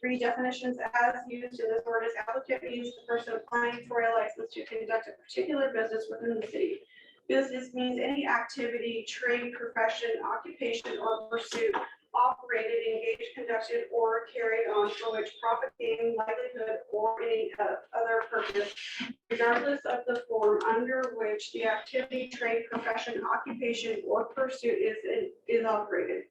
3, definitions as used in this ordinance. Applicant means the person applying for a license to conduct a particular business within the city. Business means any activity, trade, profession, occupation, or pursuit operated, engaged, conducted, or carried on for which profit, gain, livelihood, or any other purpose, regardless of the form under which the activity, trade, profession, occupation, or pursuit is operated,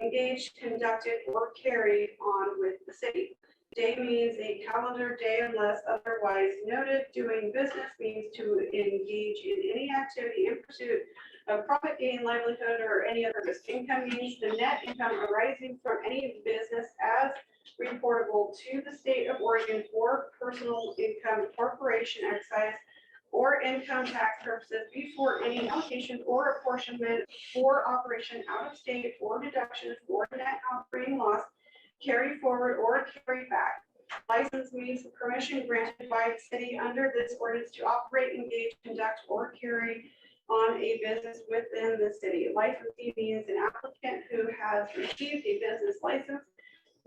engaged, conducted, or carried on with the city. Day means a calendar day unless otherwise noted. Doing business means to engage in any activity in pursuit of profit, gain, livelihood, or any other business. Income means the net income arising from any business as reportable to the state of Oregon for personal income, corporation, excise, or income tax purposes before any allocation or apportionment for operation out of state or deduction for net operating loss, carry forward or carry back. License means the permission granted by the city under this ordinance to operate, engage, conduct, or carry on a business within the city. Licensee means an applicant who has received a business license.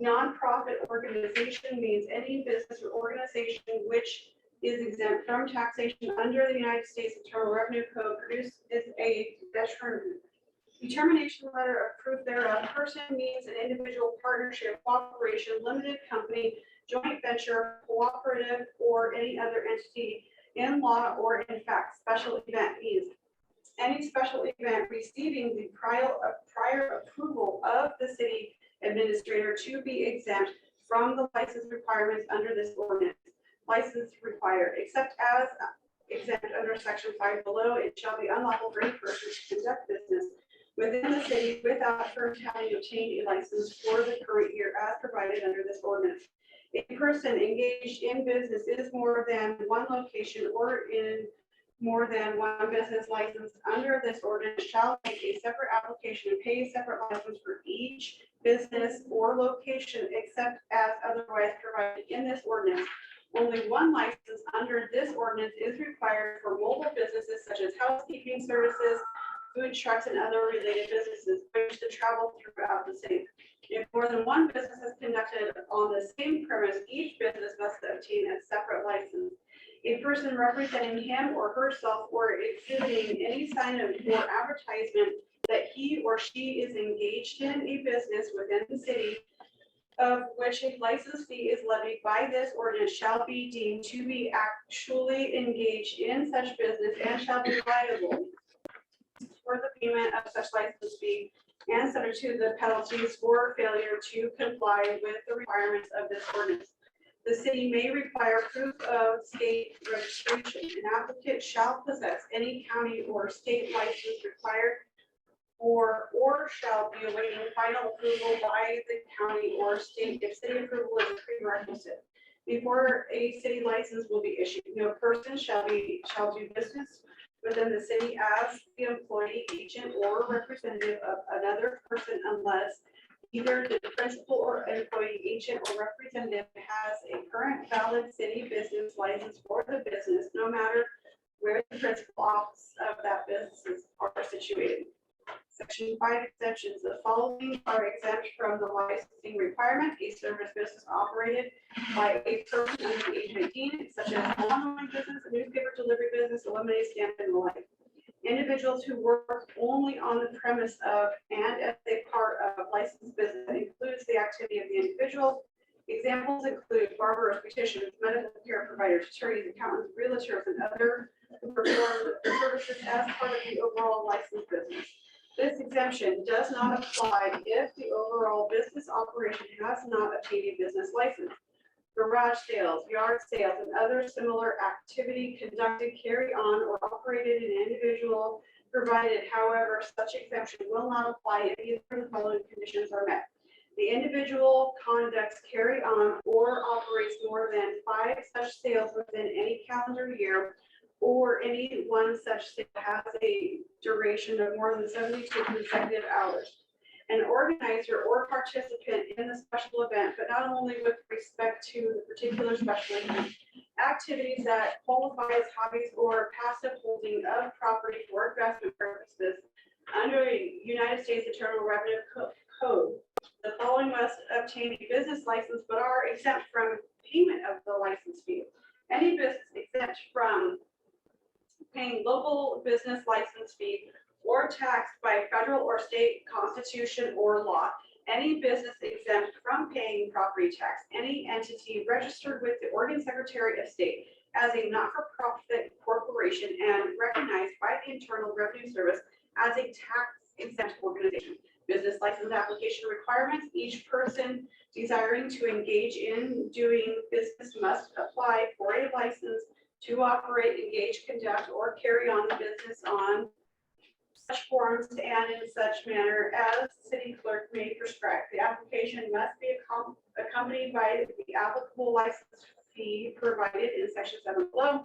Nonprofit organization means any business or organization which is exempt from taxation under the United States Internal Revenue Code. Produced is a determination letter of proof thereof. Person means an individual, partnership, cooperation, limited company, joint venture, cooperative, or any other entity in law or in fact. Special event means any special event receiving the prior approval of the city administrator to be exempt from the license requirements under this ordinance. License required, except as exempt under section 5 below, it shall be unlawful for any person to conduct business within the city without first having obtained a license for the current year as provided under this ordinance. A person engaged in business is more than one location or in more than one business license under this ordinance shall make a separate application and pay a separate license for each business or location except as otherwise provided in this ordinance. Only one license under this ordinance is required for mobile businesses such as housekeeping services, food trucks, and other related businesses which to travel throughout the city. If more than one business is conducted on the same premise, each business must obtain a separate license. A person representing him or herself or exhibiting any sign of or advertisement that he or she is engaged in a business within the city of which a license fee is levied by this ordinance shall be deemed to be actually engaged in such business and shall be liable for the payment of such license fee and subject to the penalties for failure to comply with the requirements of this ordinance. The city may require proof of state registration. An applicant shall possess any county or state license required or shall be awaiting final approval by the county or state if city approval is a prerequisite before a city license will be issued. No person shall do business within the city as the employee, agent, or representative of another person unless either the principal or employee, agent, or representative has a current valid city business license for the business, no matter where the principal office of that business are situated. Section 5 exemptions. The following are exempt from the licensing requirement. A service business operated by a person under the age of 18, such as a lawn business, a newspaper delivery business, a lemonade stand, and the like. Individuals who work only on the premise of and as a part of licensed business includes the activity of the individual. Examples include barbers, beauticians, medical care providers, attorneys, accountants, realtors, and other who perform services as part of the overall licensed business. This exemption does not apply if the overall business operation has not obtained a business license. Garage sales, yard sales, and other similar activity conducted, carried on, or operated in individual provided, however, such exemption will not apply if either of the following conditions are met. The individual conducts, carry on, or operates more than 5 such sales within any calendar year, or any one such sale has a duration of more than 72 consecutive hours. An organizer or participant in the special event, but not only with respect to the particular special event, activities that qualify as hobbies or passive holding of property for investment purposes under the United States Internal Revenue Code. The following must obtain a business license but are exempt from payment of the license fee. Any business exempt from paying local business license fee or taxed by federal or state constitution or law. Any business exempt from paying property tax. Any entity registered with the Oregon Secretary of State as a not-for-profit corporation and recognized by the Internal Revenue Service as a tax-exempt organization. Business license application requirements. Each person desiring to engage in doing business must apply for a license to operate, engage, conduct, or carry on the business on such forms and in such manner as the city clerk may prescribe. The application must be accompanied by the applicable license fee provided in section 7 below.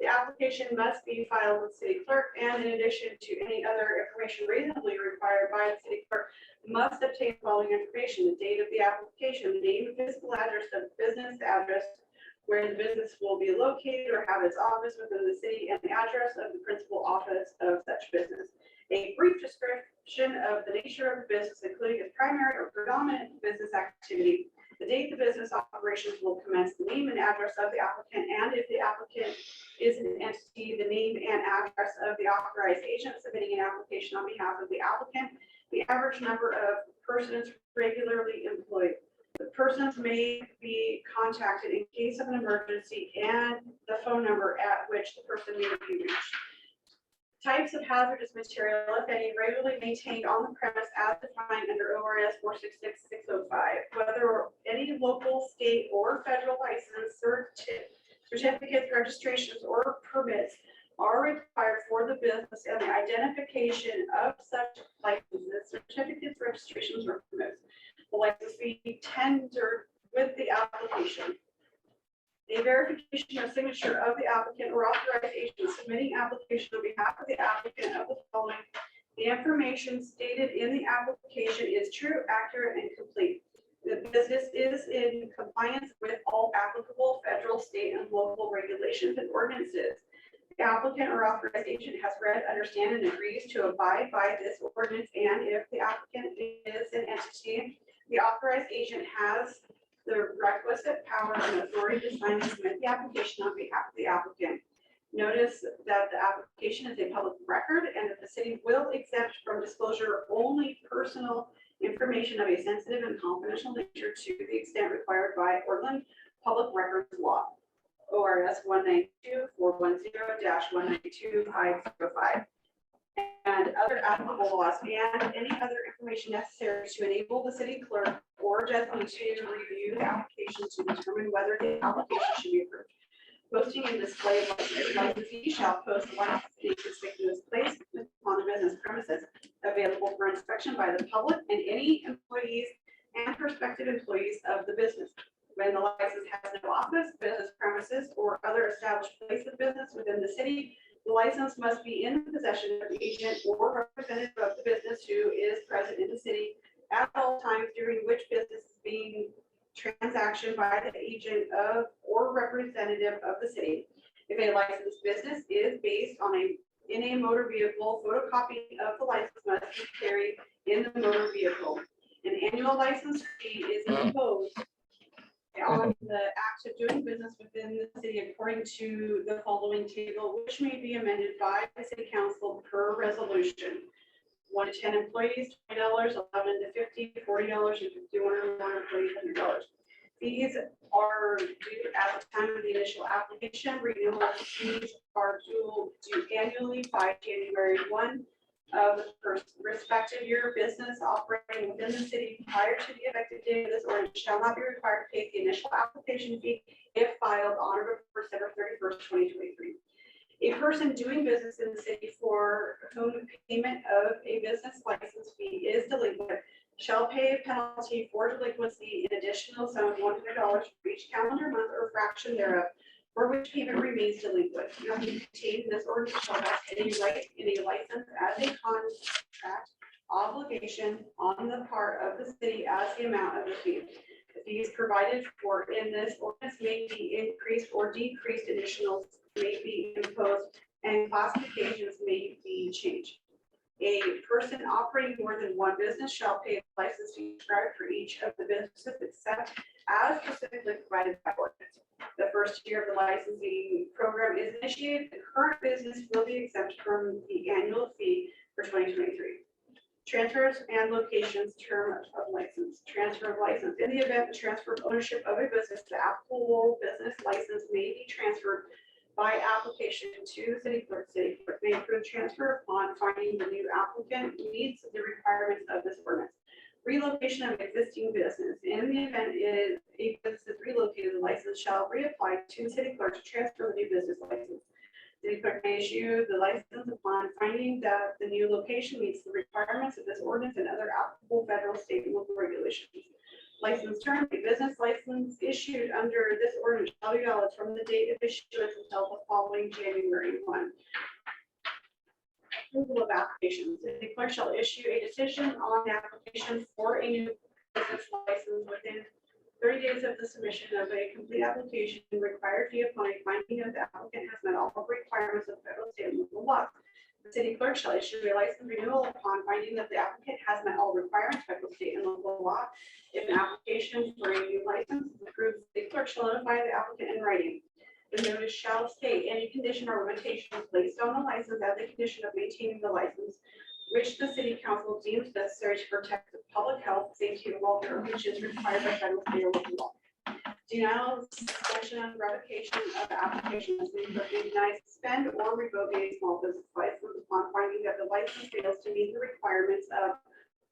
The application must be filed with city clerk, and in addition to any other information reasonably required by the city clerk, must obtain the following information: the date of the application, the name and physical address of the business, address where the business will be located or have its office within the city, and the address of the principal office of such business. A brief description of the nature of the business, including its primary or predominant business activity, the date the business operations will commence, the name and address of the applicant, and if the applicant is an entity, the name and address of the authorized agent submitting an application on behalf of the applicant, the average number of persons regularly employed. The persons may be contacted in case of an emergency, and the phone number at which the person may be reached. Types of hazardous material, if any, regularly maintained on the premise as defined under ORS 466-605, whether any local, state, or federal license, certificates, registrations, or permits are required for the business, and the identification of such licenses, certificates, registrations, or permits. The license be tendered with the application. A verification of signature of the applicant or authorized agent submitting application on behalf of the applicant of the following. The information stated in the application is true, accurate, and complete. The business is in compliance with all applicable federal, state, and local regulations and ordinances. The applicant or authorized agent has read, understand, and agrees to abide by this ordinance, and if the applicant is an entity, the authorized agent has the requisite power and authority to sign and submit the application on behalf of the applicant. Notice that the application is a public record and that the city will exempt from disclosure only personal information of a sensitive and confidential nature to the extent required by Portland Public Records Law, ORS 192-410-192-505. And other applicable laws, and any other information necessary to enable the city clerk or designee to review the application to determine whether the application should be approved. Posting and display of licensee shall post the license in a conspicuous place on the business premises, available for inspection by the public and any employees and prospective employees of the business. When the license has no office, business premises, or other established place of business within the city, the license must be in the possession of the agent or representative of the business who is present in the city at all times during which business is being transacted by the agent of or representative of the city. If a licensed business is based on in a motor vehicle, photocopy of the license must be carried in the motor vehicle. An annual license fee is imposed on the act of doing business within the city according to the following table, which may be amended by the city council per resolution. 1 to 10 employees, $20, 11 to 50, $40, and 51 or more employees, $100. Fees are due at the time of the initial application. Renewal fees are due annually by January 1 of the first respective year of business operating within the city prior to the effective date of this ordinance shall not be required to pay the initial application fee if filed on or before December 31st, 2023. A person doing business in the city for whom payment of a business license fee is delinquent shall pay a penalty for delinquency in additional sum of $100 for each calendar month or fraction thereof, for which payment remains delinquent. Nothing contained in this ordinance shall vest any right in a license as a contract obligation on the part of the city as the amount of the fee. The fees provided for in this ordinance may be increased or decreased, additional may be imposed, and classifications may be changed. A person operating more than one business shall pay a license fee prescribed for each of the businesses except as specifically provided by ordinance. The first year of the licensing program is initiated. The current business will be exempt from the annual fee for 2023. Transfers and locations, term of license. Transfer of license. In the event the transfer of ownership of a business, the applicable business license may be transferred by application to city clerk. City clerk may approve transfer upon finding the new applicant meets the requirements of this ordinance. Relocation of existing business. In the event a business is relocated, the license shall reapply to the city clerk to transfer the new business license. City clerk may issue the license upon finding that the new location meets the requirements of this ordinance and other applicable federal, state, and local regulations. license term, a business license issued under this ordinance shall be valid from the date of issuance until the following January 1. Approval of applications. The clerk shall issue a decision on the application for a new business license within 30 days of the submission of a complete application required fee upon a finding of the applicant has met all the requirements of federal, state, and local law. The city clerk shall issue a license renewal upon finding that the applicant has met all requirements of federal, state, and local law. If an application for a new license is approved, the clerk shall notify the applicant in writing. The notice shall state any condition or limitation placed on the license as a condition of maintaining the license, which the city council deems necessary to protect the public health, safety, and welfare, which is required by federal, state, or local law. Denial, suspension, and revocation of the application is deny, suspend, or revoke a small business license upon finding that the license fails to meet the requirements of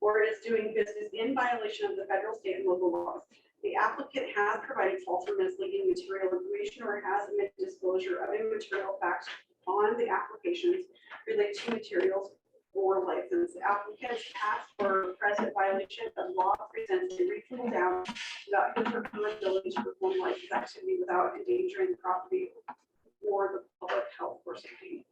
or is doing business in violation of the federal, state, and local laws. The applicant has provided false or misleading material information or has omitted disclosure of a material fact on the applications related to materials or license. Applicant's past or present violation of law presents a reasonable doubt about his or her ability to perform license activity without endangering the property or the public health or safety.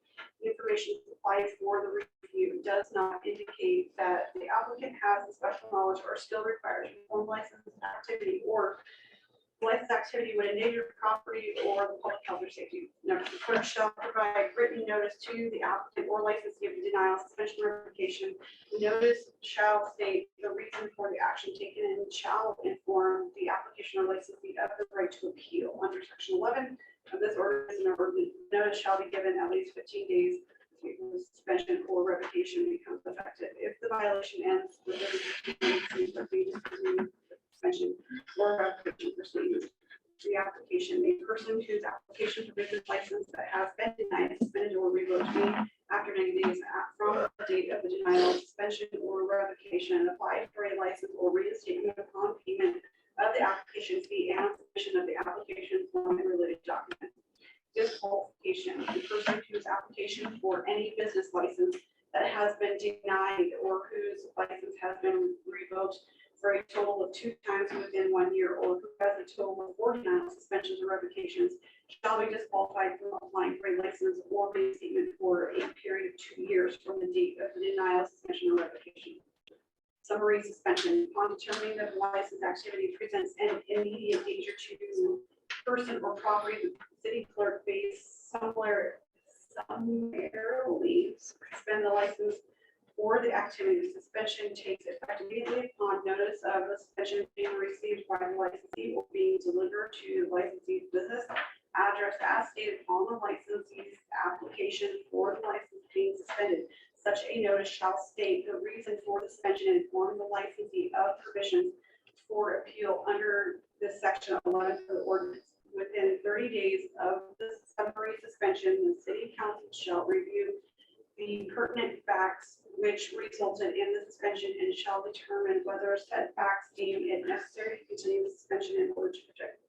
The information supplied for the review does not indicate that the applicant has the special knowledge or skill required to perform license activity or license activity would endanger property or the public health or safety. Number, the clerk shall provide written notice to the applicant or licensee of the denial, suspension, or revocation. The notice shall state the reason for the action taken and shall inform the application or licensee of the right to appeal under section 11 of this ordinance. And notice shall be given at least 15 days before the suspension or revocation becomes effective. If the violation ends within 15 days of the suspension or revocation proceedings, the application, a person whose application for business license that has been denied, suspended, or revoked may, after 90 days from the date of the denial, suspension, or revocation, apply for a license or reinstatement upon payment of the application fee and submission of the application form and related documents. Disqualification, the person whose application for any business license that has been denied or whose license has been revoked for a total of 2 times within 1 year, or who has a total of 49 suspensions or revocations, shall be disqualified from applying for a license or reinstatement for a period of 2 years from the date of the denial, suspension, or revocation. Summary suspension. Upon determining that the license activity presents an immediate danger to person or property, the city clerk may summarily suspend the license or the activity. Suspension takes effect immediately upon notice of the suspension being received by the licensee or being delivered to the licensee's business address as stated on the licensee's application for the license being suspended. Such a notice shall state the reason for the suspension and inform the licensee of provisions for appeal under this section 11 of the ordinance. Within 30 days of the summary suspension, the city council shall review the pertinent facts which resulted in the suspension and shall determine whether said facts deem it necessary to continue the suspension in order to protect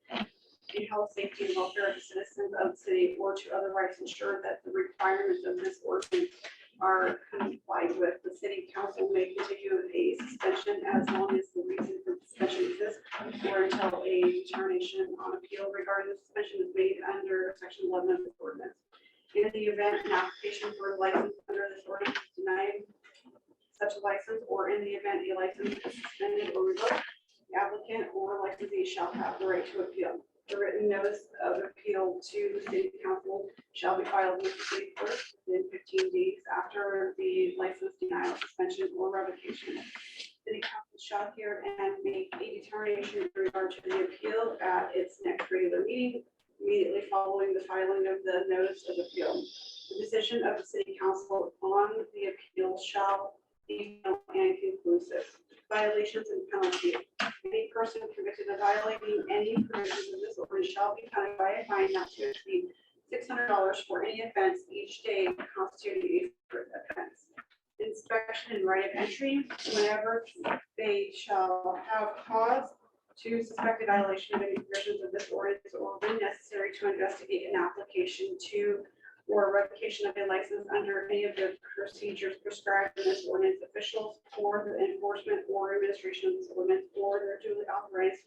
the health, safety, and welfare of the citizens of the city, or to otherwise ensure that the requirements of this ordinance are complied with. The city council may continue a suspension as long as the reason for the suspension exists or until a determination on appeal regarding the suspension is made under section 11 of this ordinance. In the event an application for a license under this ordinance is denied such a license, or in the event a license is suspended or revoked, the applicant or licensee shall have the right to appeal. The written notice of appeal to the city council shall be filed with the city clerk within 15 days after the license denial, suspension, or revocation. City council shall hear and make a determination in regard to the appeal at its next regular meeting immediately following the filing of the notice of appeal. The decision of the city council on the appeal shall be final and conclusive. Violations and penalties. Any person convicted of violating any provisions of this ordinance shall be punished by a fine not to exceed $600 for any offense each day constituting a separate offense. Inspection and right of entry. Whenever they shall have cause to suspect a violation of any provisions of this ordinance or when necessary to investigate an application to or revocation of a license under any of the procedures prescribed in this ordinance. Officials for the enforcement or administration of this ordinance or their duly authorized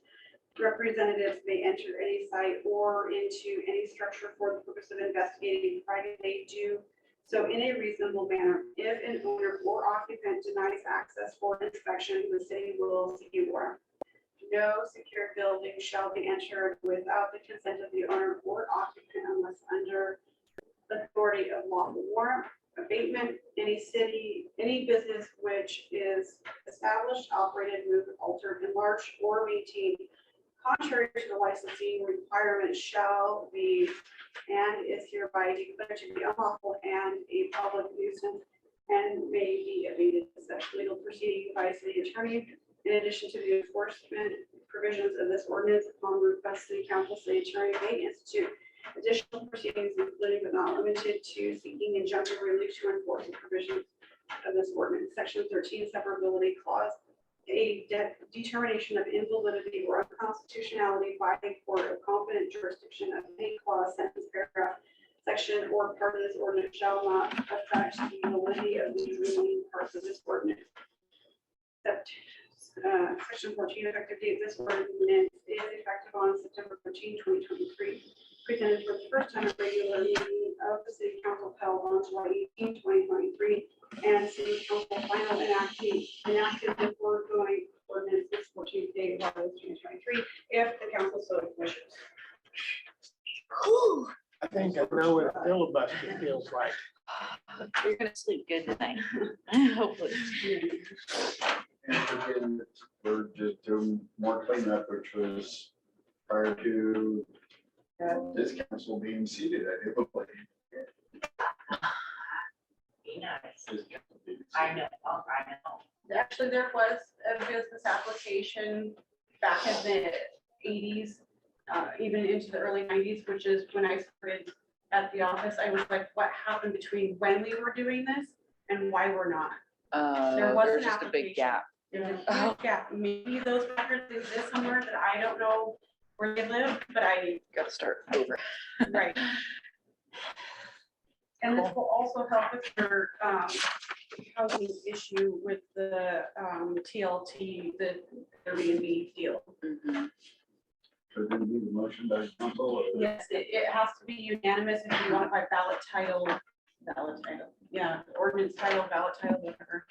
representatives may enter any site or into any structure for the purpose of investigating, provided they do so in a reasonable manner. If an owner or occupant denies access for inspection, the city will seek a warrant. No secure building shall be entered without the consent of the owner or occupant unless under the authority of lawful warrant, abatement. Any business which is established, operated, moved, altered, enlarged, or maintained contrary to the licensing requirements shall be and is hereby declared to be unlawful and a public nuisance and may be abated. Such legal proceeding by city attorney, in addition to the enforcement provisions of this ordinance, upon request city council, city attorney may institute additional proceedings, including but not limited to seeking injunctive relief to enforce the provisions of this ordinance. Section 13, severability clause. A determination of invalidity or unconstitutionality by a court of competent jurisdiction of any clause, sentence, paragraph, section, or part of this ordinance shall not affect the validity of the remaining parts of this ordinance. Section 14, effective date of this ordinance is effective on September 13, 2023. Presented for the first time at regular meeting of the city council held on July 18, 2023, and city council final enacted the foregoing ordinance this 14th day of August 2023, if the council so wishes. I think I know what a filibuster feels like. You're gonna sleep good tonight, hopefully. And again, we're just doing more cleanup, which was prior to this council being seated, I do believe. Be nice. This council being I seated. know, I know. Actually, there was a business application back in the 80s, even into the early 90s, which is when I started at the office. I was like, what happened between when we were doing this and why we're not? There was There's an just a big application. gap. There's a big gap. Maybe those records exist somewhere that I don't know where they live, but I, Gotta start over. right. And this will also help with your housing issue with the TLT, the Airbnb deal. Mhm. So then need a motion by council. Yes, it has to be unanimous if you want it by ballot title, yeah, ordinance title, ballot title, whatever.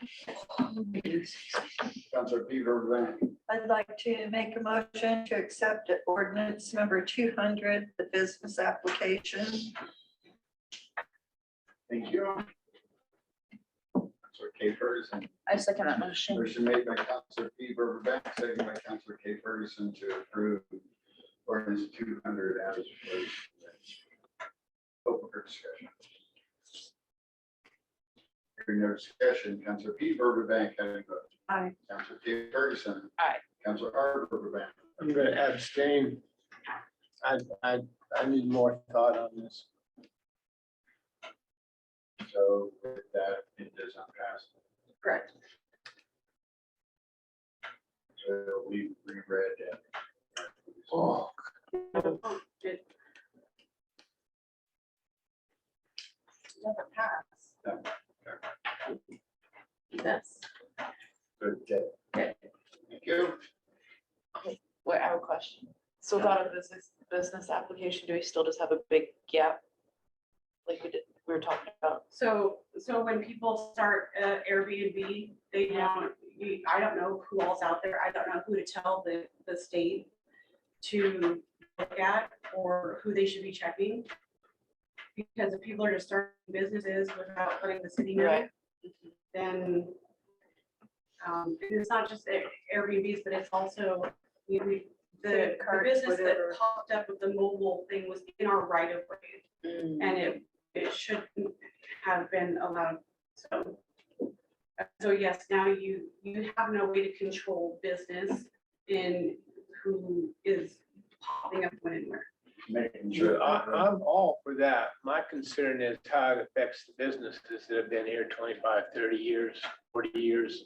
Councilor Peter Van. I'd like to make a motion to accept ordinance number 200, the business application. Thank you. Councilor Kay Ferguson. I second that motion. Motion made by Councilor P. Berberbeck, second by Councilor Kay Ferguson to approve ordinance 200 as was. Open for discussion. Hearing no discussion, Councilor P. Berberbeck, how do you vote? Aye. Councilor Kay Ferguson. Aye. Councilor R. Berberbeck. I'm gonna abstain. I need more thought on this. So with that, it does not pass. Correct. So we reread it. Oh, It never passed. That's Good, okay. Okay. Thank you. Wait, I have a question. So without a business application, do we still just have a big gap? Like we were talking about? so when people start Airbnb, they don't, I don't know who all's out there. I don't know who to tell the state to look at or who they should be checking. Because if people are just starting businesses without letting the city know, Right. then and it's not just Airbnbs, but it's also, the Food carts, business that whatever. popped up with the mobile thing was in our right of way. Mm. And it shouldn't have been allowed, so yes, now you have no way to control business in who is popping up when and where. Making sure, sure. I'm all for that. My concern is how it affects the businesses that have been here 25, 30 years, 40 years,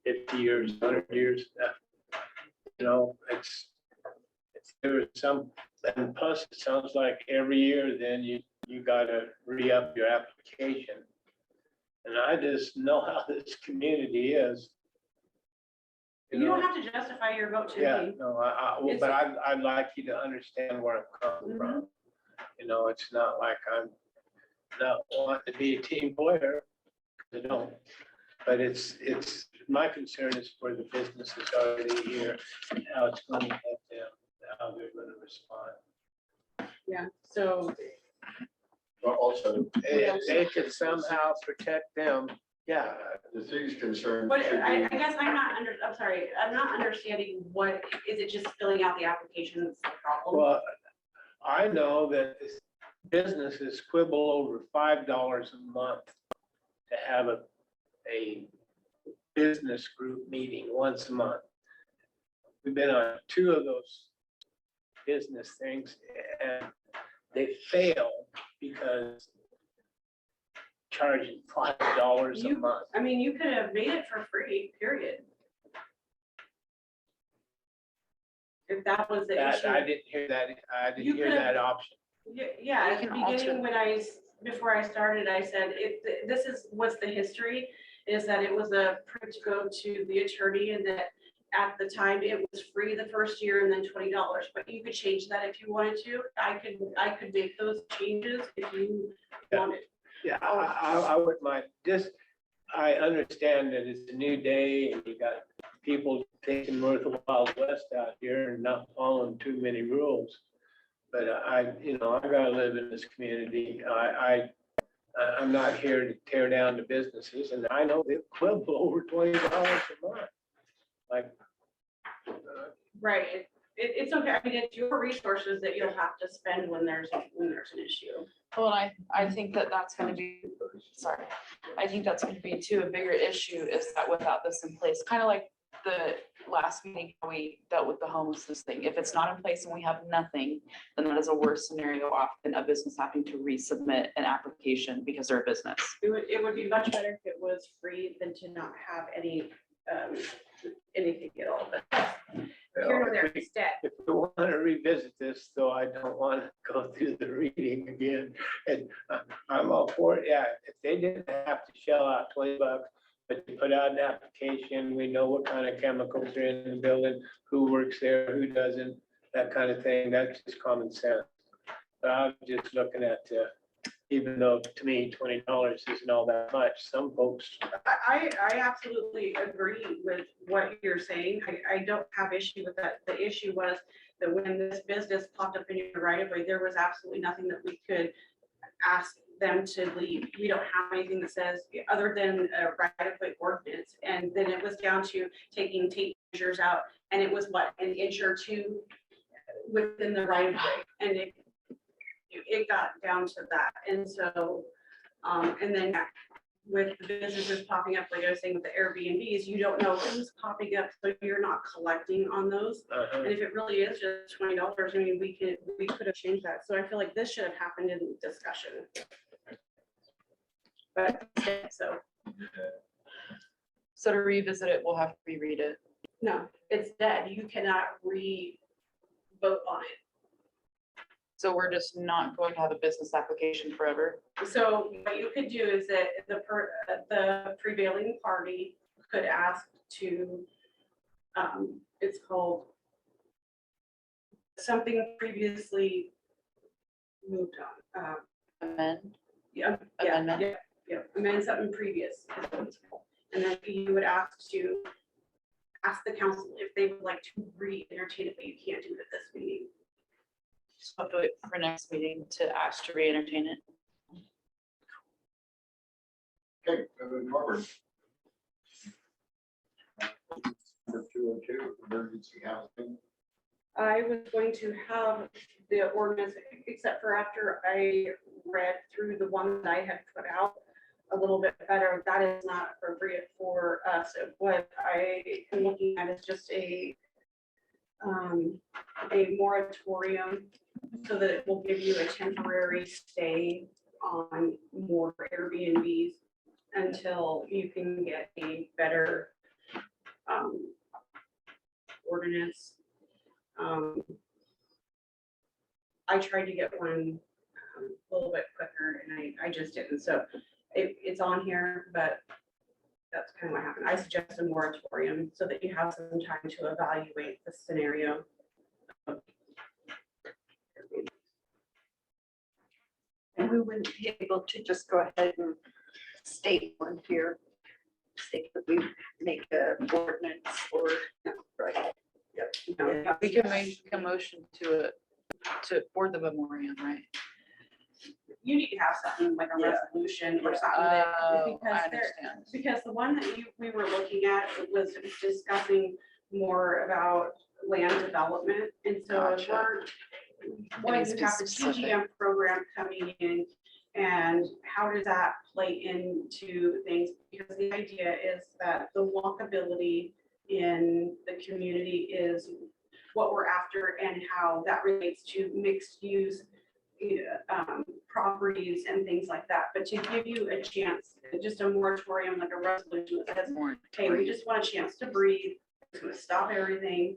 50 years, 100 years. You know, there's some, and plus it sounds like every year then you gotta re-up your application. And I just know how this community is. You don't have to justify your vote to Yeah, me. no, well, but I'd like you to understand where I'm coming from. You know, it's not like I'm not wanting to be a team player. I don't. But it's, my concern is for the businesses already here and how it's going to hit them, how they're going to respond. Yeah, so But also, If they could somehow protect them, yeah. the city's concern But should I be, guess I'm sorry, I'm not understanding what, is it just filling out the application that's the problem? Well, I know that this businesses quibble over $5 a month to have a business group meeting once a month. We've been on 2 of those business things and they fail because charging $5 a You- month. I mean, you could have made it for free, period. If that was the That, issue. I didn't hear that, I You didn't hear could've- that option. Yeah, You at the can alter- beginning when before I started, I said, this is, what's the history, is that it was a proof to go to the attorney and that at the time it was free the first year and then $20, but you could change that if you wanted to. I could make those changes if you Yeah. wanted. Yeah, I wouldn't mind, just, I understand that it's a new day and you got people taking North of Wild West out here and not following too many rules. But I gotta live in this community. I'm not here to tear down the businesses and I know they quibble over $20 a month. Like, Right, it's okay, I mean, it's your resources that you'll have to spend when there's an issue. Well, I think that that's gonna be, sorry, I think that's gonna be too, a bigger issue is that without this in place, kind of like the last meeting, how we dealt with the homelessness thing. If it's not in place and we have nothing, then that is a worse scenario, often a business having to resubmit an application because they're a business. It would be much better if it was free than to not have anything at all, but here nor there, it's dead. if we want to revisit this, though, I don't want to go through the reading again. And I'm all for it, yeah, if they didn't have to shell out $20, but you put out an application, we know what kind of chemicals are in the building, who works there, who doesn't, that kind of thing, that's just common sense. But I'm just looking at, even though to me, $20 isn't all that much, some folks, I absolutely agree with what you're saying. I don't have issue with that. The issue was that when this business popped up in your right of way, there was absolutely nothing that we could ask them to leave. We don't have anything that says, other than a right of way ordinance. And then it was down to taking tape measures out, and it was what, an inch or two within the right of way. And it got down to that. And so, and then with the businesses popping up, like I was saying with the Airbnbs, you don't know who's popping up, so you're not collecting on those. And if it really is just $20, I mean, we could have changed that. So I feel like this should have happened in discussion. But, so, So to revisit it, we'll have to reread it. no, it's dead. You cannot vote on it. So we're just not going to have a business application forever. So what you could do is that the prevailing party could ask to, it's called something previously moved on. Amend. Yeah, Amendment. yeah, amend something previous. And then you would ask the council if they would like to re-entertain it, but you can't do it at this meeting. Just have to wait for next meeting to ask to re-entertain it. okay, moving forward. Number 202, emergency housing. I was going to have the ordinance, except for after I read through the one that I had put out a little bit better, that is not appropriate for us. What I am looking at is just a moratorium so that it will give you a temporary stay on more Airbnbs until you can get a better ordinance. I tried to get one a little bit quicker, and I just didn't, so it's on here, but that's kind of what happened. I suggest a moratorium so that you have some time to evaluate the scenario. And we wouldn't be able to just go ahead and state one here. Say that we make a ordinance or, right? You know, We can make a motion to for the memoriam, right? You need to have something like a Yeah. resolution or something Oh, that, I because there, understand. because the one that we were looking at was discussing more about land development. And so if Gotcha. when needs you to be have the specific. TGM program coming in, and how does that play into things? Because the idea is that the walkability in the community is what we're after, and how that relates to mixed use properties and things like that. But to give you a chance, just a moratorium, like a resolution that says, hey, we just want a chance to breathe, it's gonna stop everything.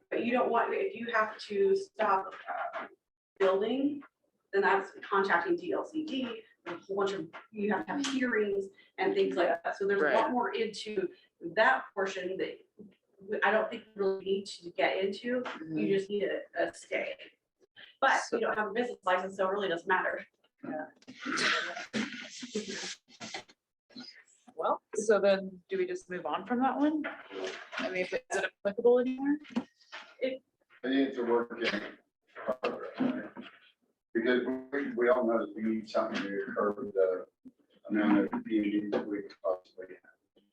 But you don't want, if you have to stop building, then that's contacting DLCD, a whole bunch of, you have to have hearings and things like that. So there's a lot Right. more into that portion that I don't think we really need to get into. You just need a stay. But you don't have a business license, so it really doesn't matter. Well, so then do we just move on from that one? I mean, if it's not applicable anymore? I think it's a work in progress, right? Because we all know that we need something to curb the amount of community that we could possibly have.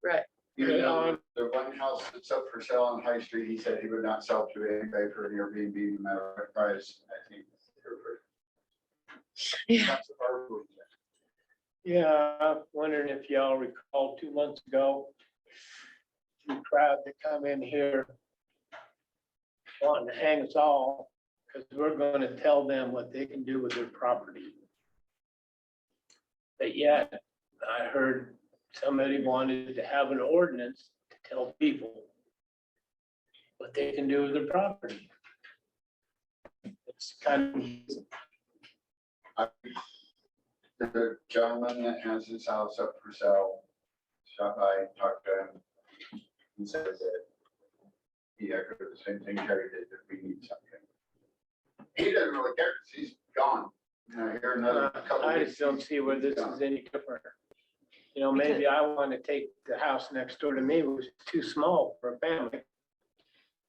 Right. Even though the one house that's up for sale on High Street, he said he would not sell to anybody for an Airbnb, no matter what price, I think. Yeah. That's our rule. Yeah, I'm wondering if y'all recall 2 months ago, the crowd that come in here wanting to hang us all, because we're gonna tell them what they can do with their property. But yet, I heard somebody wanted to have an ordinance to tell people what they can do with their property. It's kind of, The gentleman that has his house up for sale, stopped by, talked to him, and said that he echoed the same thing Terry did, that we need something. He doesn't really care, 'cause he's gone. You know, here another couple I weeks, just don't he's see where this gone. is any different. You know, maybe I want to take the house next door to me, which is too small for a family,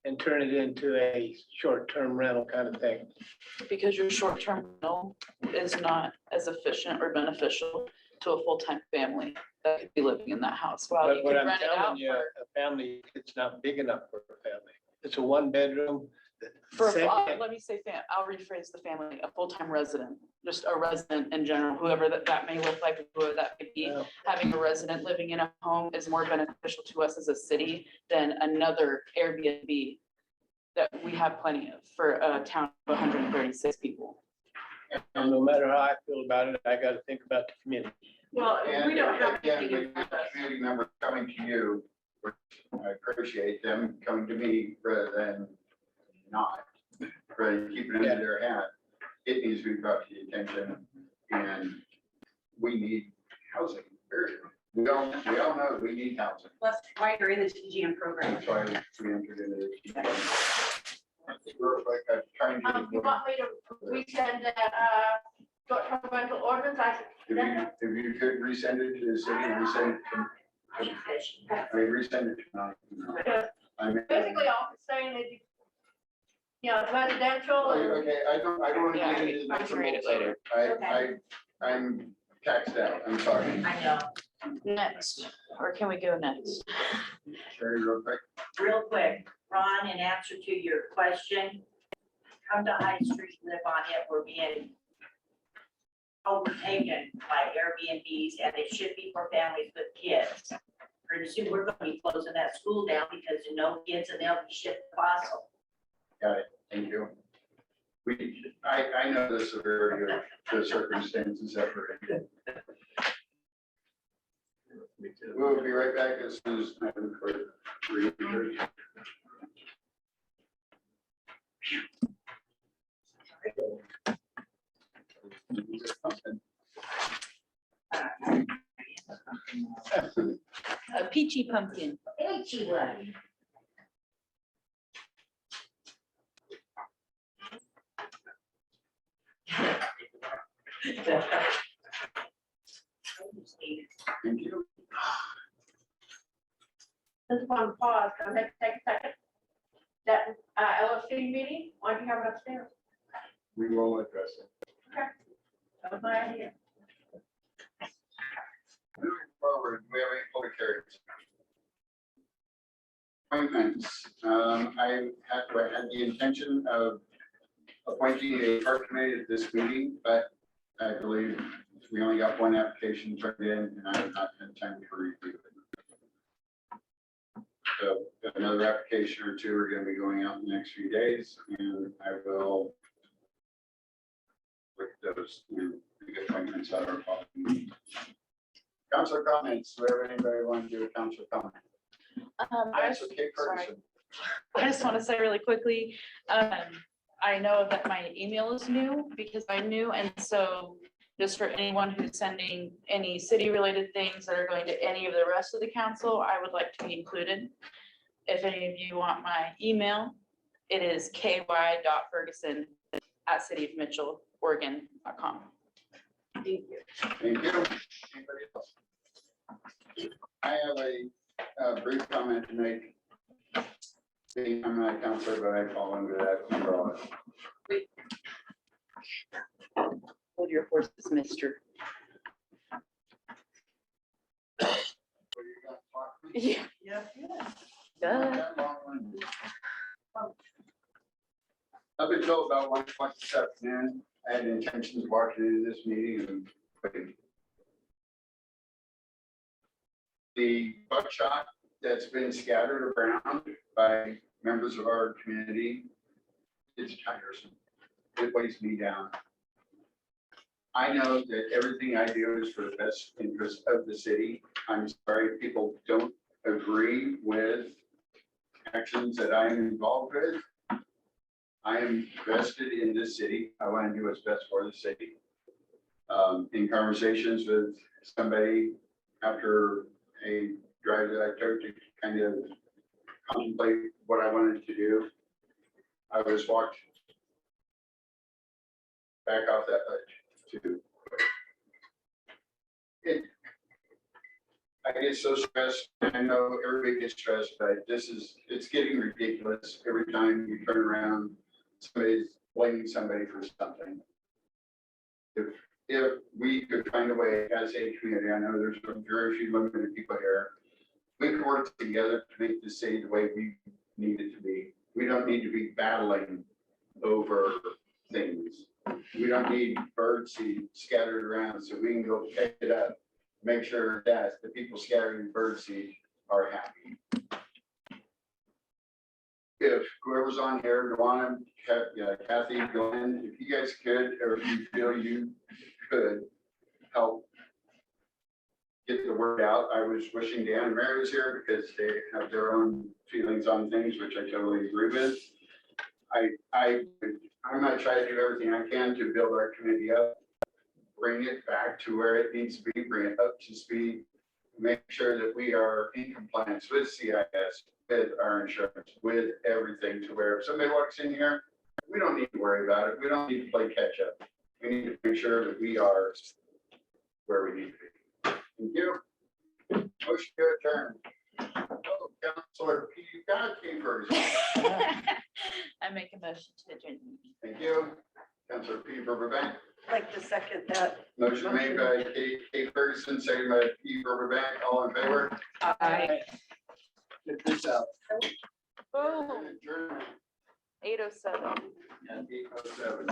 and turn it into a short-term rental kind of thing. Because your short-term rental is not as efficient or beneficial to a full-time family that could be living in that house. While But you what could I'm rent it out telling you, a family, it's not big enough for a family. It's a one-bedroom. let me say, I'll rephrase the family, a full-time resident, just a resident in general, whoever that may look like, whoever that may be. Yeah. Having a resident living in a home is more beneficial to us as a city than another Airbnb that we have plenty of for a town of 136 people. And no matter how I feel about it, I gotta think about the community. Well, And we don't have again, anything we in have front of us. community members coming to you, which I appreciate them coming to me rather than not, rather than keeping it under their hat. It needs to be brought to the attention, and we need housing, period. We all know we need housing. Plus, why you're in the TGM program. That's why we entered into the. Real quick, I'm trying to. You want me to resend that, short-term rental ordinance? If you could resend it to the city, resend it to, resend it tonight. I mean. Basically, all it's saying is, you know, it's residential and Okay, I don't want to Yeah, get into the. I can read it later. I'm taxed out, I'm sorry. I know. Next, or can we go next? Sherry, real quick. Real quick, Ron, in answer to your question, come to High Street, live on it, we're being overtaken by Airbnbs, and it should be for families with kids. Pretty soon, we're gonna be closing that school down because there's no kids and they'll be shipped to Fossil. Got it, thank you. I know the severity of the circumstances that we're in. We'll be right back as soon as Madam Clerk reads. peachy pumpkin. Itchy one. Thank you. Just one pause, I'm gonna take a second. That, LSC meeting, why do you have it upstairs? We will address it. That was my idea. Moving forward, we have any public hearings? Appointments. I had the intention of appointing a park committee at this meeting, but I believe we only got one application turned in and I have not had time to review it. So another application or two are going to be going out in the next few days, and I will with those new appointments out of our council comments. Do we have anybody want to do a council comment? Councilor Kate Ferguson. I just want to say really quickly, I know that my email is new because I'm new, and so just for anyone who's sending any city-related things that are going to any of the rest of the council, I would like to be included. If any of you want my email, it is ky.ferguson@cityofmitchelloregon.com. Thank you. Thank you. Anybody else? I have a brief comment to make. Being I'm not a counselor, but I fall under that umbrella. Hold your horses, mister. What are you gonna talk to me? Yeah. Duh. Up until about 1:20 this afternoon, I had intentions of walking into this meeting and quitting. The buckshot that's been scattered around by members of our community is tiresome. It weighs me down. I know that everything I do is for the best interest of the city. I'm sorry people don't agree with actions that I'm involved with. I am vested in this city. I want to do what's best for the city. In conversations with somebody after a drive that I took to kind of contemplate what I wanted to do, I was walked back off that ledge to it. I get so stressed, and I know everybody gets stressed, but it's getting ridiculous. Every time you turn around, somebody's blaming somebody for something. If we could find a way as a community, I know there's very few limited people here, we can work together to make the city the way we need it to be. We don't need to be battling over things. We don't need birdseed scattered around so we can go pick it up, make sure that the people scattering birdseed are happy. If whoever's on here, Luana, Kathy, Glenn, if you guys could, or if you feel you could help get the word out. I was wishing Dan and Mary was here because they have their own feelings on things, which I totally agree with. I'm gonna try to do everything I can to build our committee up, bring it back to where it needs to be, bring it up to speed, make sure that we are in compliance with CIS, with our insurance, with everything, to where if somebody walks in here, we don't need to worry about it. We don't need to play catch up. We need to make sure that we are where we need to be. Thank you. Motion to adjourn. Oh, Councilor P. Godkeepers. I make a motion to adjourn. Thank you. Councilor P. Riverbank. I'd like to second that. Motion made by Kate Ferguson, second by P. Riverbank. All in favor? Aye. Get this out. Boom. Adjourn 8:07. at 8:07.